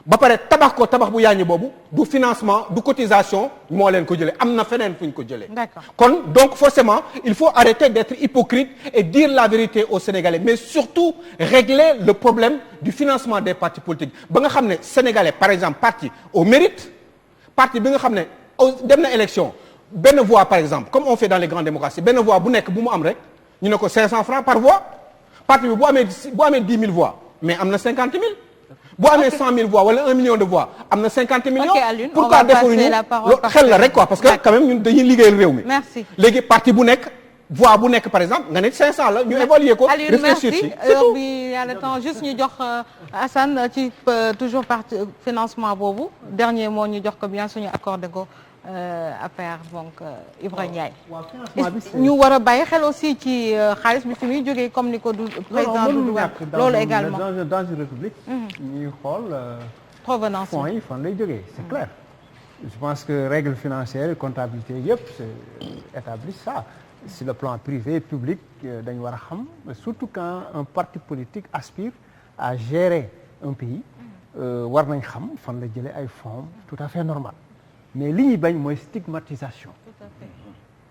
ba pare tabax ko tabax bu yàññi boobu du financement du cotisation moo leen ko jëlee am na feneen fu ñu ko jëlee kon donc forcément il faut arrêter d'être hypocrite et dire la vérité aux Sénégalais mais surtout régler le problème du financement des partis politiques ba nga xam ne Sénégalais par exemple parti au mérite parti bi nga xam ne dem na élection benn voix par exemple comme on fait dans les grandes démocraties benn voix bu nekk bu mu am rek ñu ne ko 500 francs par voix parti bi bu amee 10 000 voix mais am na 50 000 bu amee 100 000 voix wala 1 million de voix am na 50 millions. pourquoi defuñu xel la rek quoi parce que quand même ñun dañuy liggéeyal réew mi. merci léegi parti bu nekk voix bu nekk par exemple nga ne 500 la ñu évaluer ko. réfléchir ci heure bi y a le temps juste ñu jox Assane ci toujours parti financement boobu dernier mot ñu jox ko bien suñu accordé ko affaire donc Ibrahima Ndiaye. waaw financement bi ñu war a bàyyi xel aussi ci xaalis bi fi muy jógee comme ni ko du président du loolu également dans une république. ñuy xool. provenance fonds yi fan lay jógee c'est clair. je pense que règles financières comptabilité yëpp c'est établi ça. sur le plan privé public dañu war a xam surtout quand un parti politique aspire à gérer un pays war nañ xam fan la jëlee ay fonds tout à fait normal mais li ñuy bañ mooy stigmatisation. tout à fait.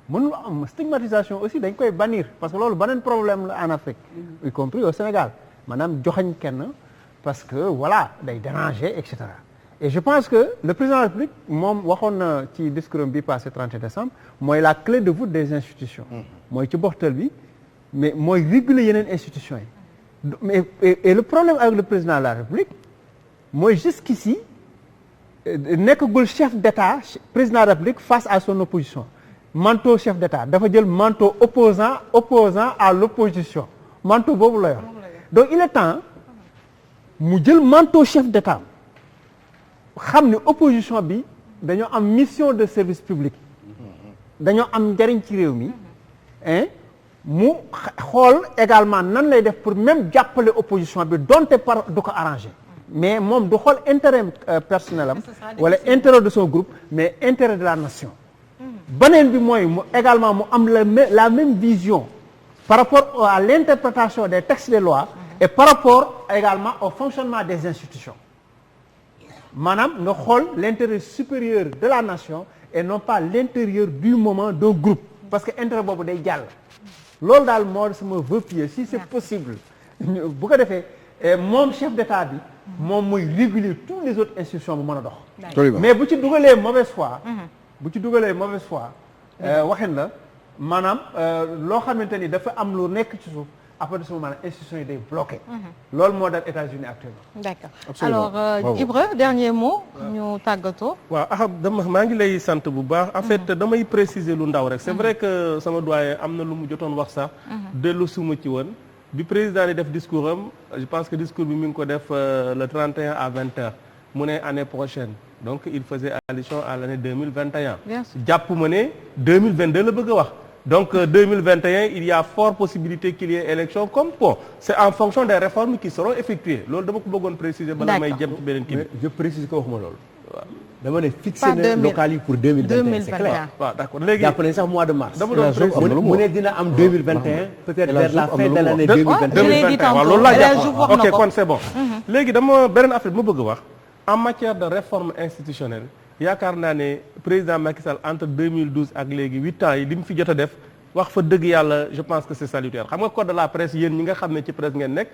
mënul am stigmatisation aussi dañ koy bannir parce que loolu beneen problème la en Afrique y compris au Sénégal maanaam joxañ kenn parce que voilà day déranger et cetera et je pense que le président de la République moom waxoon na ci discours bi passé 31 décembre mooy la clé de voûte des institutions mooy ci boxtal bi mais mooy réguler yeneen institutions yi mais et le problème avec le président de la République mooy jusqu'ici nekkagul chef d'État président de la République face à son opposition manteau chef d'État dafa jël manteau opposant à l'opposition manteau boobu la yor donc il est temps mu jël manteau chef d'État xam ne opposition bi dañoo am mission de service public dañoo am njariñ ci réew mi mu xool également nan lay def pour même jàppale opposition bi donte par du ko arranger mais moom du xool intérêt personnel am wala intérêt de son groupe mais intérêt de la nation beneen bi mooy mu également mu am la même vision par rapport à l'interprétation des textes des lois et par rapport également au fonctionnement des institutions maanaam nga xool l'intérêt supérieur de la nation et non pas l'intérieur du moment d'un groupe parce que intérêt boobu day jàll loolu daal moo sama vœu pieux si c'est possible bu ko defee moom chef d'État bi moom mooy réguler toutes les autres institutions bu mën a dox mais bu ci dugalee mauvaise foi waxin la maanaam loo xamante ni dafa am lu nekk ci suuf après de ce moment institution yi day bloqué loolu moo dal États-Unis actuellement. D'accord. Alors Ibra dernier mot ñu tàggatoo. waaw maa ngi lay sant bu baax en fait damay préciser lu ndaw rek c'est vrai que sama doyen am na lu mu jotoon wax sax dellu suma ci woon bi président di def discours am je pense que discours bi mi ngi ko def le 31 à 20h mu ne année prochaine donc il faisait allusion à l'année 2021 jàpp ma ne 2022 la bëgg a wax donc 2021 il y a fort possibilité qu'il y ait élection comme bon c'est en fonction des réformes qui seront effectuées loolu dama ko bëggoon préciser bala may jëm ci beneen kii bi je précise ko waxuma loolu dama ne fixé na local yi pour 2021 c'est clair waaw d'accord léegi jàpp nañ sax mois de mars dama doon préciser mu ne dina am 2021 peut-être vers la fin de l'année 2021 waaw loolu laa jàpp ok kon c'est bon léegi dama beneen affaire ma bëgg wax en matière de réforme institutionnelle yaakaar naa ne président Macky Sall entre 2012 ak léegi 8 ans yi li mu fi jot a def wax fa dëgg yàlla je pense que c'est salutaire xam nga code de la presse yéen ñi nga xam ne ci presse ngeen nekk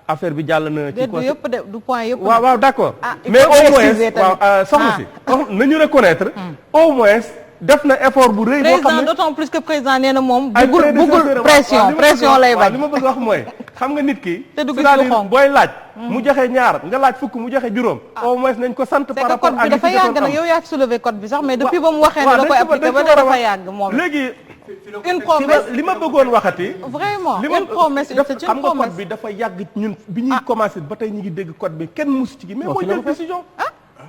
affaire bi jàll na. ci du point yëpp. waaw d'accord mais au moins waaw soxna si nañu reconnaître au moins def na effort bu rëy. boo xam ne président d'autant plus que président nee na moom. bëggul pression lay bañ. li ma bëgg wax mooy xam nga nit ki. te du gis lu xonq booy laaj. mu joxe ñaar nga laaj fukk mu joxe juróom. au moins nañ ko sant par rapport ak li dafa yàgg nag yow yaa soulevé code bi sax mais depuis ba mu waxee ne da koy appliqué ba dafa yàgg moom. léegi une promesse li ma bëggoon waxati. vraiment une promesse c'est une xam nga promesse. code bi dafa yàgg ñun bi ñuy commencé ba tey ñu ngi dégg code bi kenn musu ci gi mais mooy jël décision.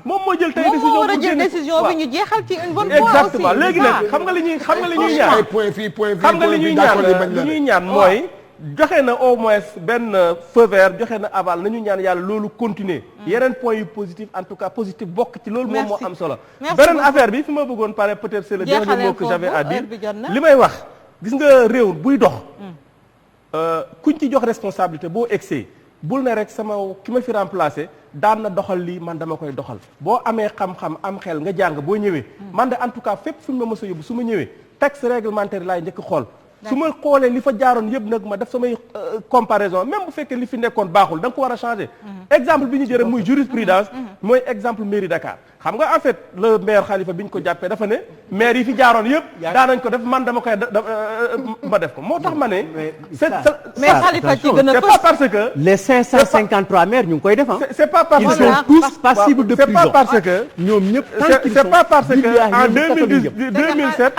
moom moo jël tey décision moom moo war a jël décision bi ñu jeexal ci une bonne fois aussi. exactement léegi nag xam nga li ñuy ñaan xam nga li ñuy ñaan mooy joxe na au moins benn feu vert joxe na aval nañu ñaan yàlla loolu continuer yeneen points yu positif en tout cas positif bokk ci loolu moom moo am solo beneen affaire bi fi ma bëggoon pare peut-être c'est le dernier mot que j'avais à dire li may wax gis nga réew buy dox kuñ ci jox responsabilité boo egsee bul ne rek sama ki ma fi remplacer daan na doxal lii man dama koy doxal boo amee xam-xam am xel nga jàng boo ñëwee man de en tout cas fépp fu ñu ma mës a yóbbu su ma ñëwee texte réglementaire laay njëkk xool su ma xoolee li fa jaaroon yëpp nag ma def samay comparaison même bu fekkee li fi nekkoon baaxul da nga ko war a changer exemple bi ñu jëre muy jurisprudence mooy exemple mairie Dakar xam nga en fait le maire Khalifa bi ñu ko jàppee dafa ne maire yi fi jaaroon yëpp daanañ ko def man dama koy ma def ko moo tax ma ne mais Khalifa ci gën a c'est pas parce que les 553 maires ñu ngi koy def c'est pas parce que ils sont tous passibles de prison c'est pas parce que ñoom ñëpp c'est pas parce que en 2007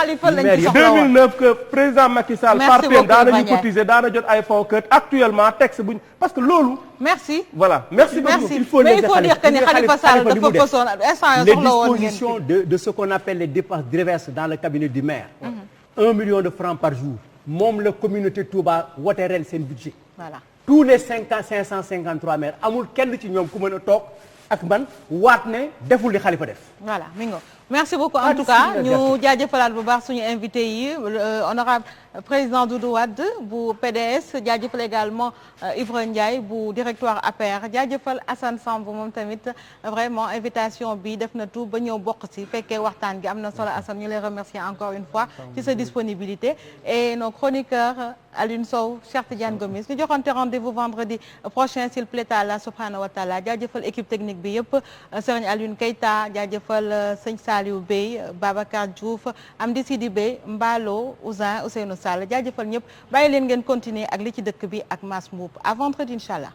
2009 que président Macky Sall parten daanañu cotiser daana jot ay fonds que actuellement texte buñ parce que loolu. merci. voilà merci beaucoup. merci il faut mais il faut dire que ni Khalifa Sall dafa façon instant les soxla woon dispositions de ce qu'on appelle les dépenses diverses dans le cabinet du maire. 1 million de francs par jour. moom la communauté Touba wote ren seen budget. voilà tous les 553 maires amul kenn ci ñoom ku mën a toog ak man waat ne deful li Khalifa def. voilà mi ngo merci beaucoup en tout cas ñu jaajëfalaat bu baax suñu invité yi honorable président Doudou Wade bu PDS jaajëfal également Ibra Ndiaye bu directoire APR jaajëfal Assane Samb moom tamit vraiment invitation bi def na tout ba ñëw bokk ci fekkee waxtaan gi am na solo Assane ñu lay remercier encore une fois ci sa disponibilité et nos chroniqueurs Alioune Sow Cheikh Tidiane Gomis ñu joxante rendez-vous vendredi prochain s'il plaît à Allah subhanahu wa taala jaajëfal équipe technique bi yëpp Serigne Alioune Keita jaajëfal sëñ Saliou Bey Babacar Diouf Amdi Sidi Bey Mbalo Ousseynou Sall jaajëfal ñëpp bàyyi leen ngeen continuer ak li ci dëkk bi ak Mass Mboup à vendredi inchallah